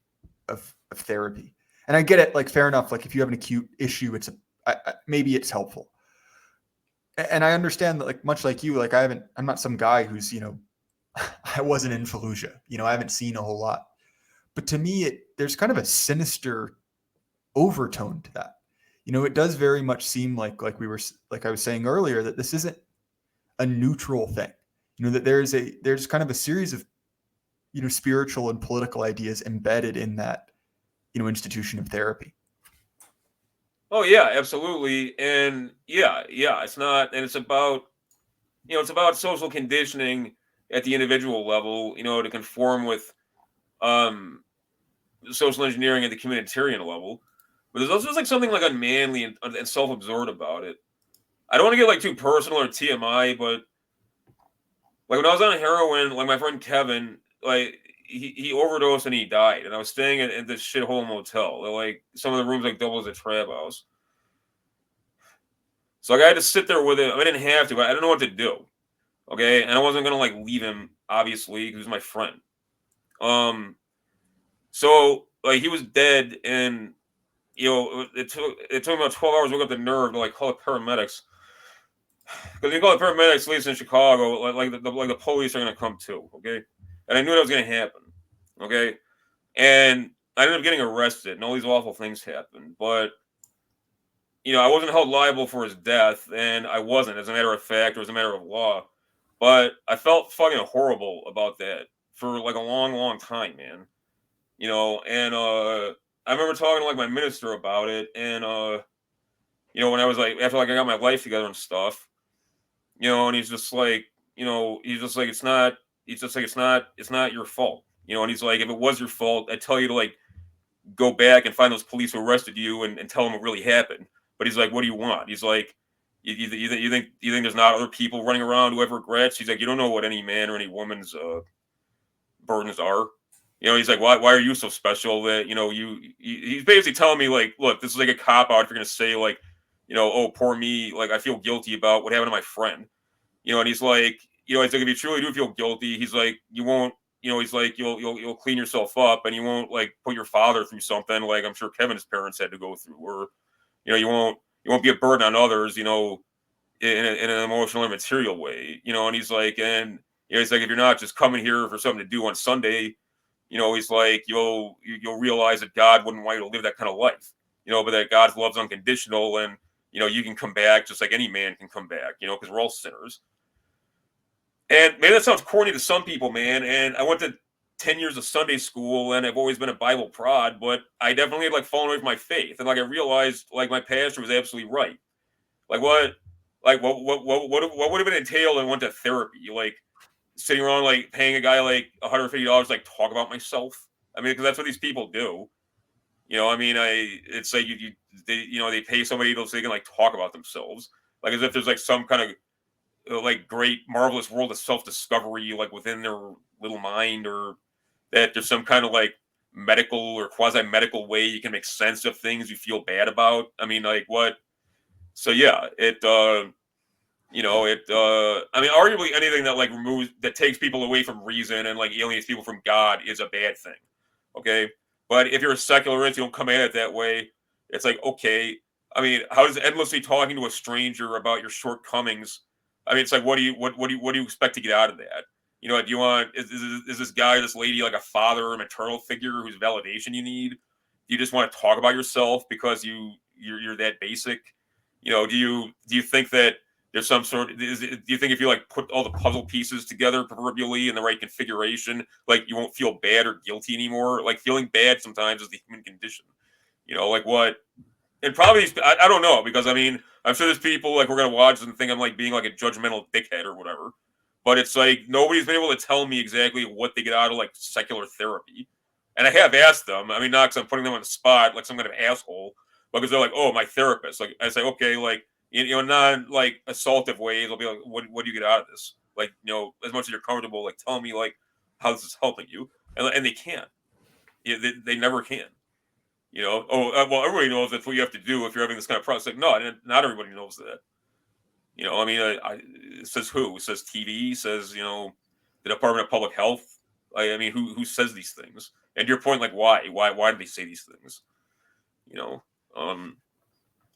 therapy. And I get it. Like, fair enough. Like, if you have an acute issue, maybe it's helpful. And I understand that, like, much like you, like I'm not some guy who's, I wasn't in Fallujah, I haven't seen a whole lot, but to me, there's kind of a sinister overtone to that. It does very much seem like I was saying earlier, that this isn't a neutral thing, that there's kind of a series of, spiritual and political ideas embedded in that, institution of therapy. Oh yeah, absolutely. And yeah, it's not, and it's about, it's about social conditioning at the individual level, to conform with social engineering at the communitarian level. But there's also like something like unmanly and self-absorbed about it. I don't want to get like too personal or TMI, but like when I was on heroin, like my friend Kevin, like he overdosed and he died, and I was staying at this shithole motel. Like some of the rooms like double as a trap house. So like, I had to sit there with him. I didn't have to, but I didn't know what to do. Okay, and I wasn't gonna like leave him, obviously, because he was my friend. So like he was dead, and it took about 12 hours to wake up the nerve to like call the paramedics. Because you call the paramedics, at least in Chicago, like the police are gonna come too. Okay, and I knew that was gonna happen. Okay, and I ended up getting arrested, and all these awful things happened. But I wasn't held liable for his death, and I wasn't, as a matter of fact, or as a matter of law. But I felt fucking horrible about that for like a long, long time, man. And I remember talking to like my minister about it, and when I was like, after like I got my life together and stuff, and he's just like, it's not your fault, and he's like, if it was your fault, I'd tell you to like go back and find those police who arrested you and tell them what really happened. But he's like, what do you want? He's like, you think there's not other people running around who have regrets? He's like, you don't know what any man or any woman's burdens are. He's like, why are you so special that he's basically telling me like, look, this is like a cop out if you're gonna say like, oh, poor me, like I feel guilty about what happened to my friend. And he's like, if you truly do feel guilty, he's like, you won't, he's like, you'll clean yourself up, and you won't like put your father through something like I'm sure Kevin's parents had to go through, or you won't be a burden on others, in an emotional and material way, and he's like, and he's like, if you're not just coming here for something to do on Sunday, he's like, you'll realize that God wouldn't want you to live that kind of life, but that God's love's unconditional, and you can come back just like any man can come back, because we're all sinners. And maybe that sounds corny to some people, man. And I went to 10 years of Sunday school, and I've always been a Bible prod, but I definitely had like fallen away from my faith. And like I realized like my pastor was absolutely right. Like what would have been entailed if I went to therapy? Like sitting around like paying a guy like $150 like talk about myself. I mean, because that's what these people do. It's like they pay somebody so they can like talk about themselves, like as if there's like some kind of like great marvelous world of self-discovery like within their little mind, or that there's some kind of like medical or quasi-medical way you can make sense of things you feel bad about. I mean, like what? So yeah, arguably anything that like that takes people away from reason and like alienates people from God is a bad thing. Okay. But if you're a secularist, you don't come at it that way. It's like, okay, I mean, how does endlessly talking to a stranger about your shortcomings? I mean, it's like, what do you expect to get out of that? Do you want, is this guy, this lady like a father or maternal figure whose validation you need? Do you just want to talk about yourself because you're that basic? Do you think that there's some sort of, do you think if you like put all the puzzle pieces together proverbially in the right configuration, like you won't feel bad or guilty anymore? Like feeling bad sometimes is the human condition. Like what? And probably, I don't know, because I mean, I'm sure there's people like we're gonna watch and think I'm like being like a judgmental dickhead or whatever. But it's like nobody's been able to tell me exactly what they get out of like secular therapy. And I have asked them. I mean, not because I'm putting them on the spot like some kind of asshole, but because they're like, "Oh, my therapist." Like I say, okay, like non like assaultive ways. They'll be like, "What do you get out of this?" Like as much as you're comfortable, like tell me like how this is helping you, and they can't. They never can. Well, everybody knows that's what you have to do if you're having this kind of process. Like, no, not everybody knows that. I mean, it says who? It says TV. It says the Department of Public Health. I mean, who says these things? And to your point, like, why do they say these things?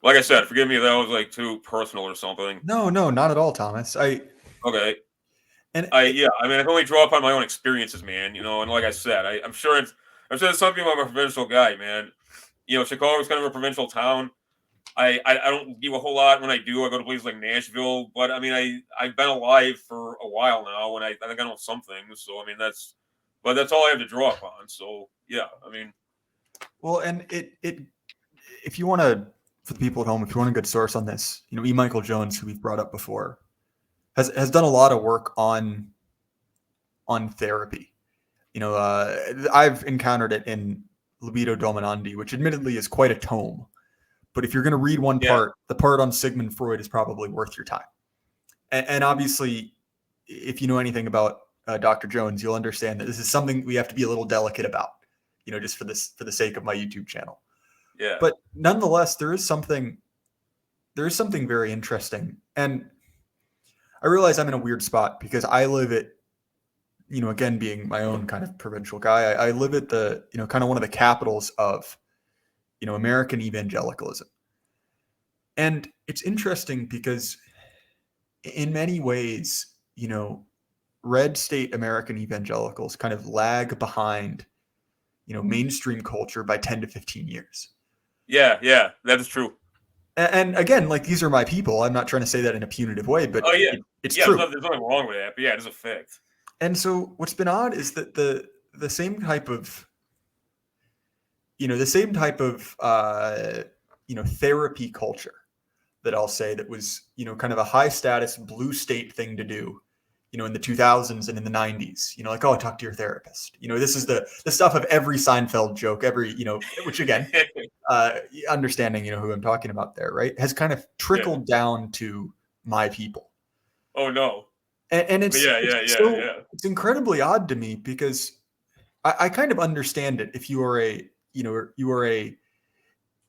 Like I said, forgive me if that was like too personal or something. No, not at all, Thomas. Okay. I mean, I can only draw upon my own experiences, man. And like I said, I'm sure there's some people. I'm a provincial guy, man. Chicago's kind of a provincial town. I don't do a whole lot when I do. I go to places like Nashville, but I mean, I've been alive for a while now, and I think I know some things. So I mean, that's all I have to draw upon. So yeah, I mean, well, and it if you want to, for the people at home, if you want a good source on this, E. Michael Jones, who we've brought up before, has done a lot of work on therapy. I've encountered it in Libido Dominandi, which admittedly is quite a tome. But if you're going to read one part, the part on Sigmund Freud is probably worth your time. And obviously, if you know anything about Dr. Jones, you'll understand that this is something we have to be a little delicate about, just for the sake of my YouTube channel. Yeah. But nonetheless, there is something very interesting. And I realize I'm in a weird spot because I live at, again, being my own kind of provincial guy, I live at the, kind of one of the capitals of, American evangelicalism. And it's interesting because in many ways, red state American evangelicals kind of lag behind, mainstream culture by 10 to 15 years. Yeah, that is true. And again, like, these are my people. I'm not trying to say that in a punitive way, but it's true. There's nothing wrong with that, but yeah, it is a fact. And so what's been odd is that the same type of therapy culture that I'll say that was, kind of a high status blue state thing to do, in the 2000s and in the 90s, like, oh, talk to your therapist. This is the stuff of every Seinfeld joke, which again, understanding, who I'm talking about there, right, has kind of trickled down to my people. Oh, no. And it's it's incredibly odd to me because I kind of understand it if you are a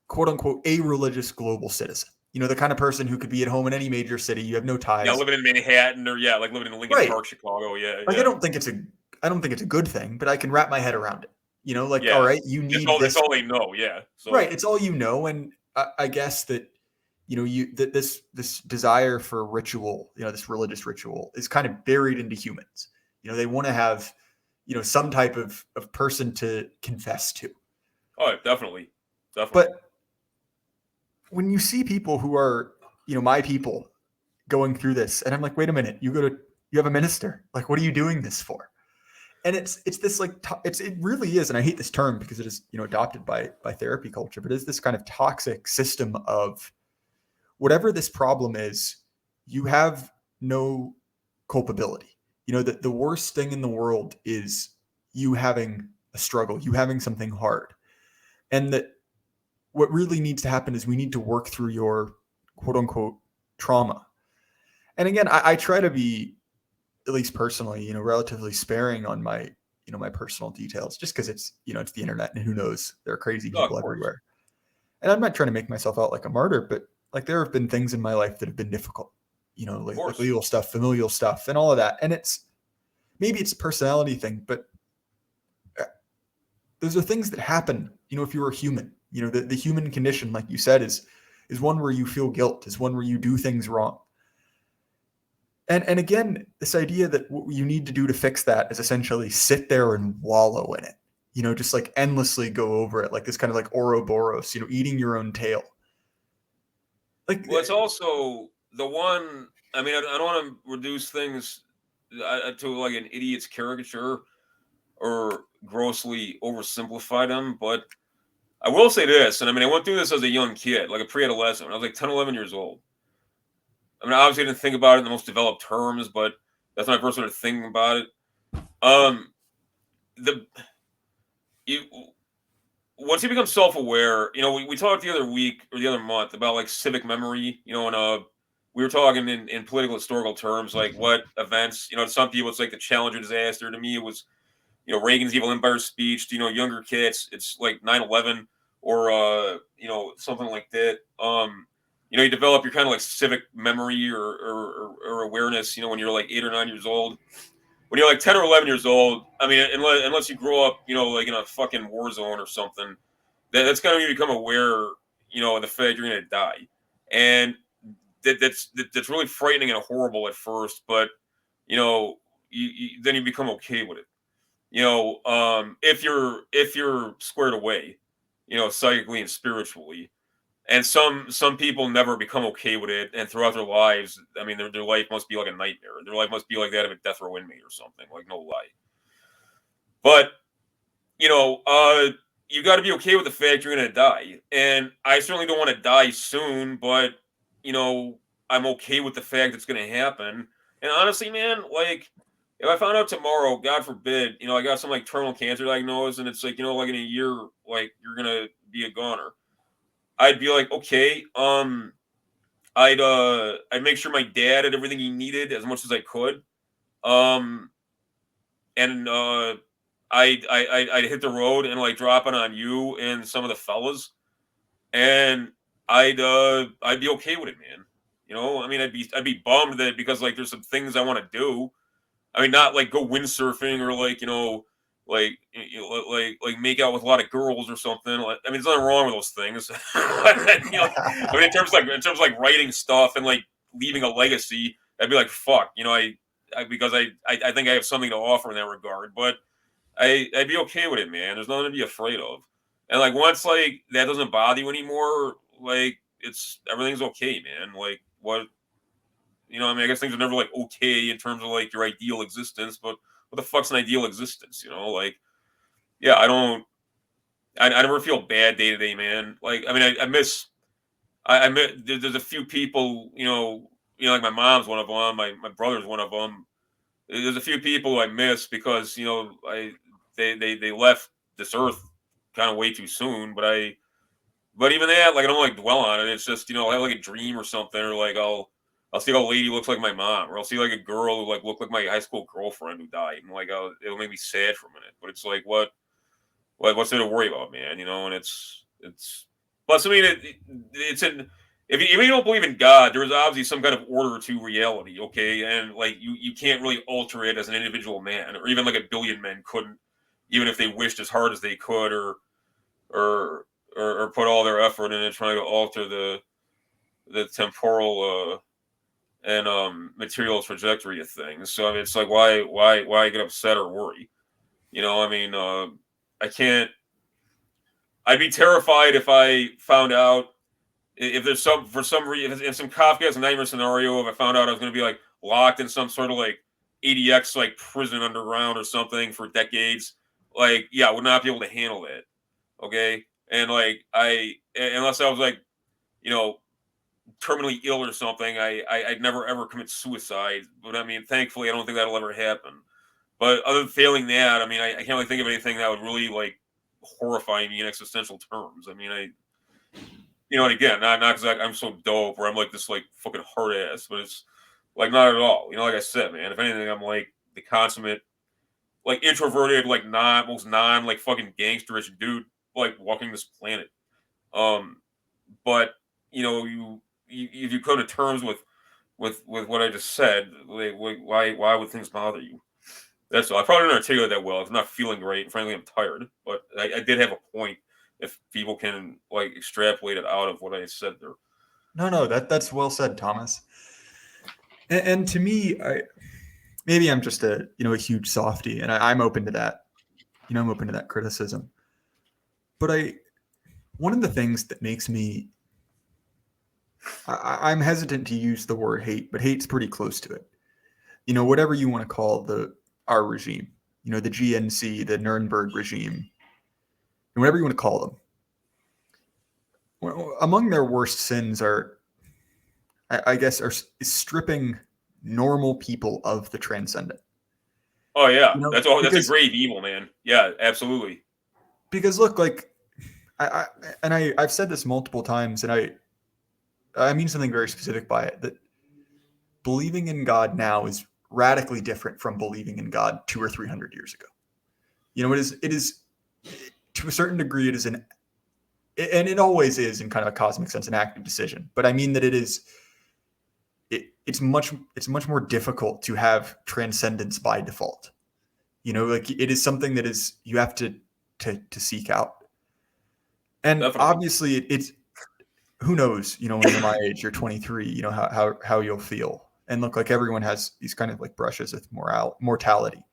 quote unquote a religious global citizen, You know, the kind of person who could be at home in any major city. You have no ties. Yeah, living in Manhattan or like living in Lincoln Right. Park, Chicago. Yeah, Like yeah. I don't think it's a good thing, but I can wrap my head around it. You know, like Yeah. all right, you need this. That's all they know. Yeah. So. Right. It's all you know, and I guess that this desire for ritual, this religious ritual, is kind of buried into humans. They want to have some type of person to confess to. Oh, definitely. But when you see people who are my people going through this, and I'm like, wait a minute, you have a minister, like, what are you doing this for? And it's this like it really is, and I hate this term because it is adopted by therapy culture, but it's this kind of toxic system of whatever this problem is, you have no culpability. The worst thing in the world is you having a struggle, you having something hard. And that what really needs to happen is we need to work through your quote unquote trauma. And again, I try to be, at least personally, relatively sparing on my, my personal details, just because it's, it's the internet and who knows, there are crazy people everywhere. And I'm not trying to make myself out like a martyr, but like there have been things in my life that have been difficult, like legal stuff, familial stuff, and all of that. And maybe it's a personality thing, but those are things that happen, if you're a human. The human condition, like you said, is one where you feel guilt, is one where you do things wrong. And again, this idea that what you need to do to fix that is essentially sit there and wallow in it, just like endlessly go over it, like this kind of like Ouroboros, eating your own tail. Like, well, it's also the one. I mean, I don't want to reduce things to like an idiot's caricature or grossly oversimplify them, but I will say this, and I mean, I went through this as a young kid, like a pre-adolescent. When I was like 10, 11 years old. I mean, obviously I didn't think about it in the most developed terms, but that's when I first started thinking about it. Once you become self-aware, we talked the other week or the other month about like civic memory, and we were talking in political historical terms, like what events, to some people it's like the Challenger disaster. To me, it was, Reagan's evil empire speech. To, younger kids, it's like 9/11 or, something like that. You develop your kind of like civic memory or awareness, when you're like 8 or 9 years old. When you're like 10 or 11 years old, I mean, unless you grow up, like in a fucking war zone or something, that's kind of when you become aware, of the fact you're going to die. And that's really frightening and horrible at first, but, then you become okay with it. If you're squared away, psychically and spiritually. And some people never become okay with it, and throughout their lives, I mean, their life must be like a nightmare. Their life must be like that of a death row inmate or something, like no lie. But you got to be okay with the fact you're gonna die, and I certainly don't want to die soon, but I'm okay with the fact it's gonna happen. And honestly, man, like if I found out tomorrow, God forbid, I got some like terminal cancer diagnosis, and it's like like in a year, like you're gonna be a goner. I'd be like, okay, I'd make sure my dad had everything he needed as much as I could, and I'd hit the road and like drop it on you and some of the fellas, and I'd be okay with it, man. I mean, I'd be bummed that because like there's some things I want to do. I mean, not like go windsurfing or like like make out with a lot of girls or something. Like, I mean, there's nothing wrong with those things. I mean, in terms of like writing stuff and like leaving a legacy, I'd be like, fuck, because I think I have something to offer in that regard. But I'd be okay with it, man. There's nothing to be afraid of. And like once like that doesn't bother you anymore, like everything's okay, man. Like what. I mean, I guess things are never like okay in terms of like your ideal existence, but what the fuck's an ideal existence? Like, yeah, I never feel bad day to day, man. Like, I mean, I miss, there's a few people, like my mom's one of them, my brother's one of them. There's a few people I miss because, they left this earth kind of way too soon, but even that, like, I don't like dwell on it. It's just, I have like a dream or something, or like I'll see a lady who looks like my mom, or I'll see like a girl who like looked like my high school girlfriend who died, and like it'll make me sad for a minute. But it's like what's there to worry about, man? And it's plus I mean it's if you don't believe in God, there's obviously some kind of order to reality, okay? And like you can't really alter it as an individual man, or even like a billion men couldn't, even if they wished as hard as they could, or put all their effort into trying to alter the temporal and material trajectory of things. So I mean, it's like why get upset or worry? You know, I mean, I can't. I'd be terrified if I found out if there's some for some reason in some Kafka's nightmare scenario. If I found out I was going to be like locked in some sort of like ADX like prison underground or something for decades, like yeah, I would not be able to handle it. Okay, and like unless I was like you know terminally ill or something, I'd never ever commit suicide. But I mean, thankfully, I don't think that'll ever happen. But other than failing that, I mean, I can't really think of anything that would really like horrify me in existential terms. I mean, and again, not because I'm so dope or I'm like this like fucking hard ass, but it's like not at all. You know, like I said, man, if anything, I'm like the consummate, like introverted, like not most non like fucking gangsterish dude, like walking this planet. But you if you come to terms with what I just said, like, why would things bother you? That's all. I probably didn't articulate that well. I'm not feeling great. Frankly, I'm tired. But I did have a point. If people can like extrapolate it out of what I said there. No, that's well said, Thomas. And to me, maybe I'm just a a huge softy, and I'm open to that. I'm open to that criticism. But one of the things that makes me I'm hesitant to use the word hate, but hate's pretty close to it. Whatever you want to call our regime, the GNC, the Nuremberg regime, whatever you want to call them. Among their worst sins I guess, is stripping normal people of the transcendent. Oh yeah, that's a grave evil, man. Yeah, absolutely. Because look, like I've said this multiple times, and I mean something very specific by it, that believing in God now is radically different from believing in God 200 or 300 years ago. It is to a certain degree, it is and it always is in kind of a cosmic sense, an active decision. But I mean that it's much more difficult to have transcendence by default. Like it is something that is you have to seek out. And Definitely. obviously it's who knows, when you're my age, you're 23, how you'll feel. And look, like everyone has these kind of like brushes with mortality.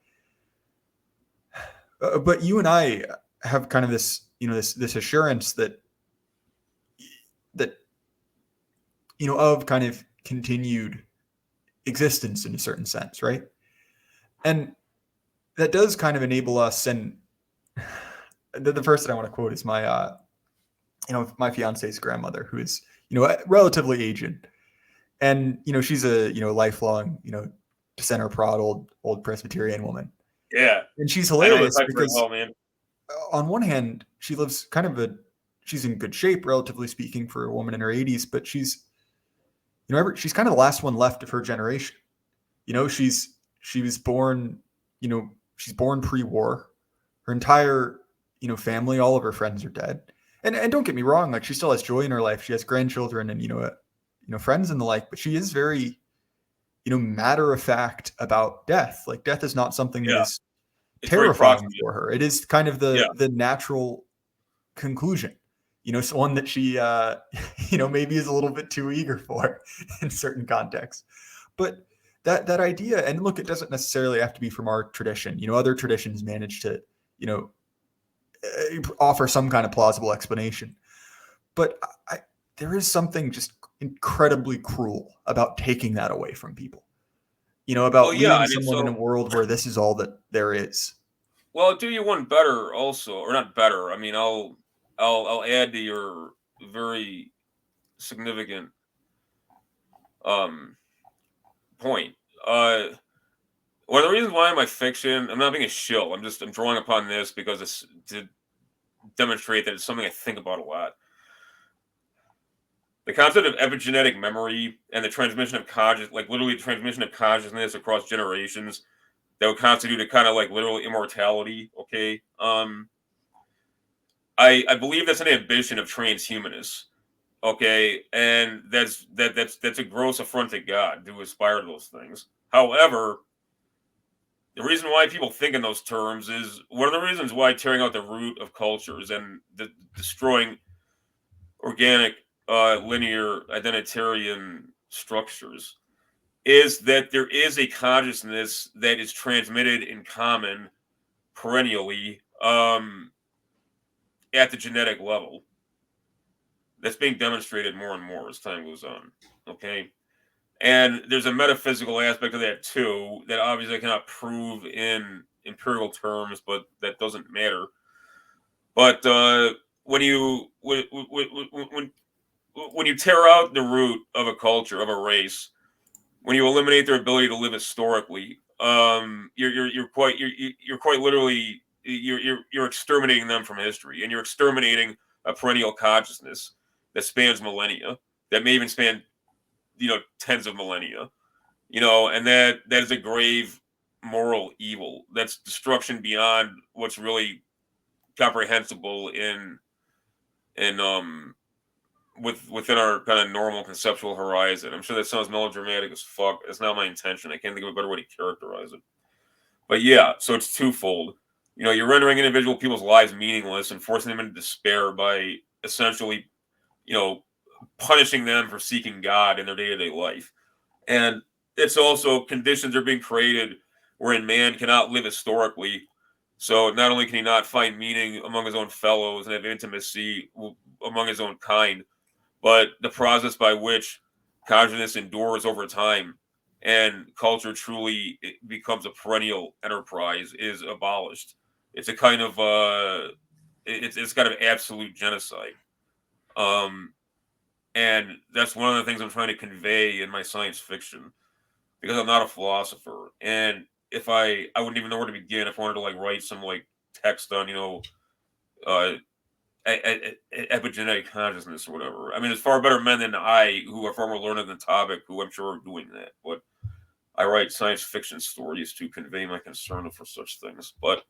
But you and I have kind of this, this assurance that of kind of continued existence in a certain sense, right? And that does kind of enable us. And the first that I want to quote is my my fiance's grandmother, who is relatively aged, and she's a lifelong dissenter prod old Presbyterian woman. Yeah, and she's hilarious because well, man. On one hand she lives she's in good shape, relatively speaking, for a woman in her 80s, but she's she's kind of the last one left of her generation. She was born she's born pre-war. Her entire family, all of her friends are dead. And don't get me wrong, like she still has joy in her life. She has grandchildren and friends and the like, but she is very matter of fact about death. Like death is not something that is terrifying for her. It is kind of the natural conclusion. It's one that she maybe is a little bit too eager for in certain contexts. But that idea, and look, it doesn't necessarily have to be from our tradition. Other traditions manage to offer some kind of plausible explanation. But there is something just incredibly cruel about taking that away from people. About leaving someone in a world where this is all that there is. Well, I'll do you one better also, or not better. I mean, I'll add to your very significant point. One of the reasons why my fiction, I'm not being a shill. I'm drawing upon this because it's to demonstrate that it's something I think about a lot. The concept of epigenetic memory and the transmission of literally the transmission of consciousness across generations that would constitute a kind of like literal immortality. Okay. I believe that's an ambition of transhumanists. Okay, and that's a gross affront to God to aspire to those things. However, the reason why people think in those terms is one of the reasons why tearing out the root of cultures and destroying organic, linear, identitarian structures is that there is a consciousness that is transmitted in common perennially, at the genetic level. That's being demonstrated more and more as time goes on. Okay. And there's a metaphysical aspect of that too that obviously I cannot prove in empirical terms, but that doesn't matter. But when you when you tear out the root of a culture, of a race, when you eliminate their ability to live historically, you're quite literally you're exterminating them from history, and you're exterminating a perennial consciousness that spans millennia, that may even span tens of millennia, and that is a grave moral evil. That's destruction beyond what's really comprehensible in within our kind of normal conceptual horizon. I'm sure that sounds melodramatic as fuck. It's not my intention. I can't think of a better way to characterize it. But yeah, so it's twofold. You're rendering individual people's lives meaningless and forcing them into despair by essentially, punishing them for seeking God in their day-to-day life. And it's also conditions are being created wherein man cannot live historically. So not only can he not find meaning among his own fellows and have intimacy among his own kind, but the process by which consciousness endures over time and culture truly becomes a perennial enterprise is abolished. It's a kind of it's kind of absolute genocide. And that's one of the things I'm trying to convey in my science fiction, because I'm not a philosopher, and if I wouldn't even know where to begin if I wanted to write some text on uh, epigenetic consciousness or whatever. I mean, there's far better men than I who are far more learned in the topic who I'm sure are doing that. But I write science fiction stories to convey my concern for such things. But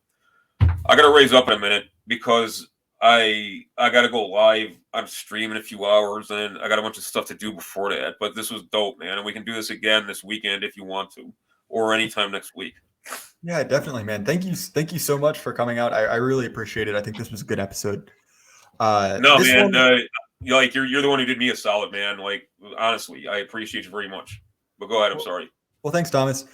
I got to raise up in a minute because I got to go live on stream in a few hours, and I got a bunch of stuff to do before that. But this was dope, man, and we can do this again this weekend if you want to, or anytime next week. Yeah, definitely, man. Thank you so much for coming out. I really appreciate it. I think this was a good episode. No, this man, one, you're the one who did me a solid, man. Honestly, I appreciate you very much. But go ahead. I'm sorry. well, thanks, Thomas.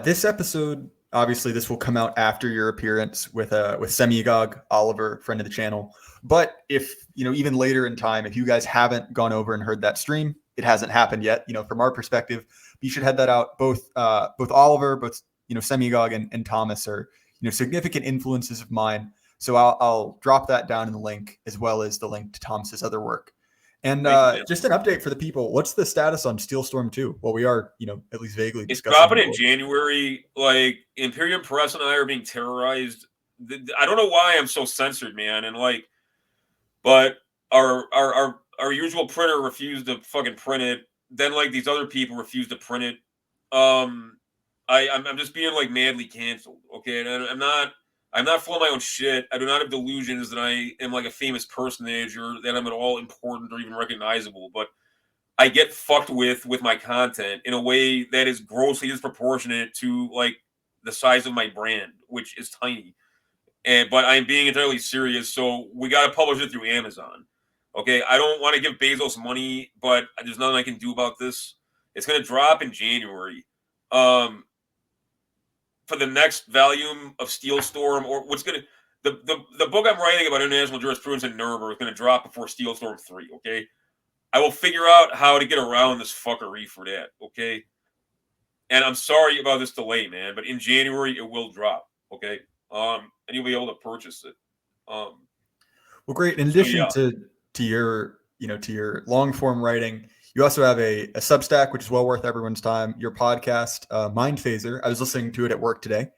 This episode, obviously, this will come out after your appearance with Semigog Oliver, friend of the channel. But if even later in time, if you guys haven't gone over and heard that stream, it hasn't happened yet. From our perspective, you should head that out. Both Oliver, both Semigog and Thomas are significant influences of mine. So I'll drop that down in the link, as well as the link to Thomas's other work. And just an update for the people. What's the status on Steelstorm 2? Well, we are, at least vaguely discussing. It's dropping in January. Imperium Press and I are being terrorized. I don't know why I'm so censored, man. And but our usual printer refused to fucking print it. Then these other people refused to print it. I'm just being madly canceled. Okay, and I'm not full of my own shit. I do not have delusions that I am a famous personage or that I'm at all important or even recognizable. But I get fucked with my content in a way that is grossly disproportionate to the size of my brand, which is tiny. But I'm being entirely serious. So we got to publish it through Amazon. Okay, I don't want to give Bezos money, but there's nothing I can do about this. It's going to drop in January. For the next volume of Steelstorm, or what's going to the book I'm writing about international jurisprudence in Nuremberg is going to drop before Steelstorm 3. Okay, I will figure out how to get around this fuckery for that. Okay, and I'm sorry about this delay, man, but in January it will drop. Okay, and you'll be able to purchase it. Well, great. In addition to your to your long form writing, you also have a Substack, which is well worth everyone's time. Your podcast, Mind Phaser. I was listening to it at work today.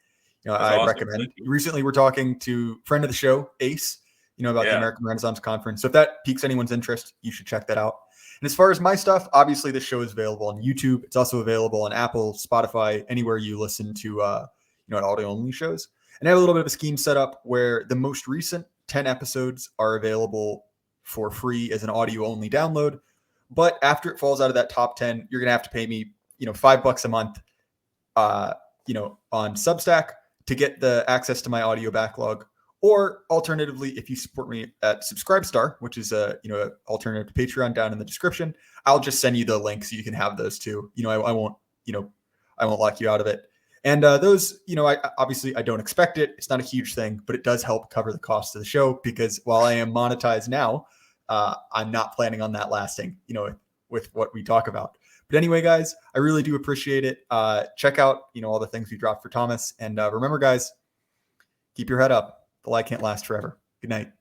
I awesome. recommend. Recently, we're talking to friend of the show, Ace. About the American Renaissance Conference. So if that piques anyone's interest, you should check that out. And as far as my stuff, obviously this show is available on YouTube. It's also available on Apple, Spotify, anywhere you listen to audio only shows. And I have a little bit of a scheme set up where the most recent 10 episodes are available for free as an audio only download. But after it falls out of that top 10, you're going to have to pay me, $5 a month, on Substack to get the access to my audio backlog. Or alternatively, if you support me at Subscribestar, which is a alternative to Patreon down in the description, I'll just send you the link so you can have those too. I won't lock you out of it. And those, I don't expect it. It's not a huge thing, but it does help cover the cost of the show, because while I am monetized now, I'm not planning on that lasting, with what we talk about. But anyway, guys, I really do appreciate it. Check out, all the things we dropped for Thomas. And remember, guys, keep your head up. The lie can't last forever. Good night.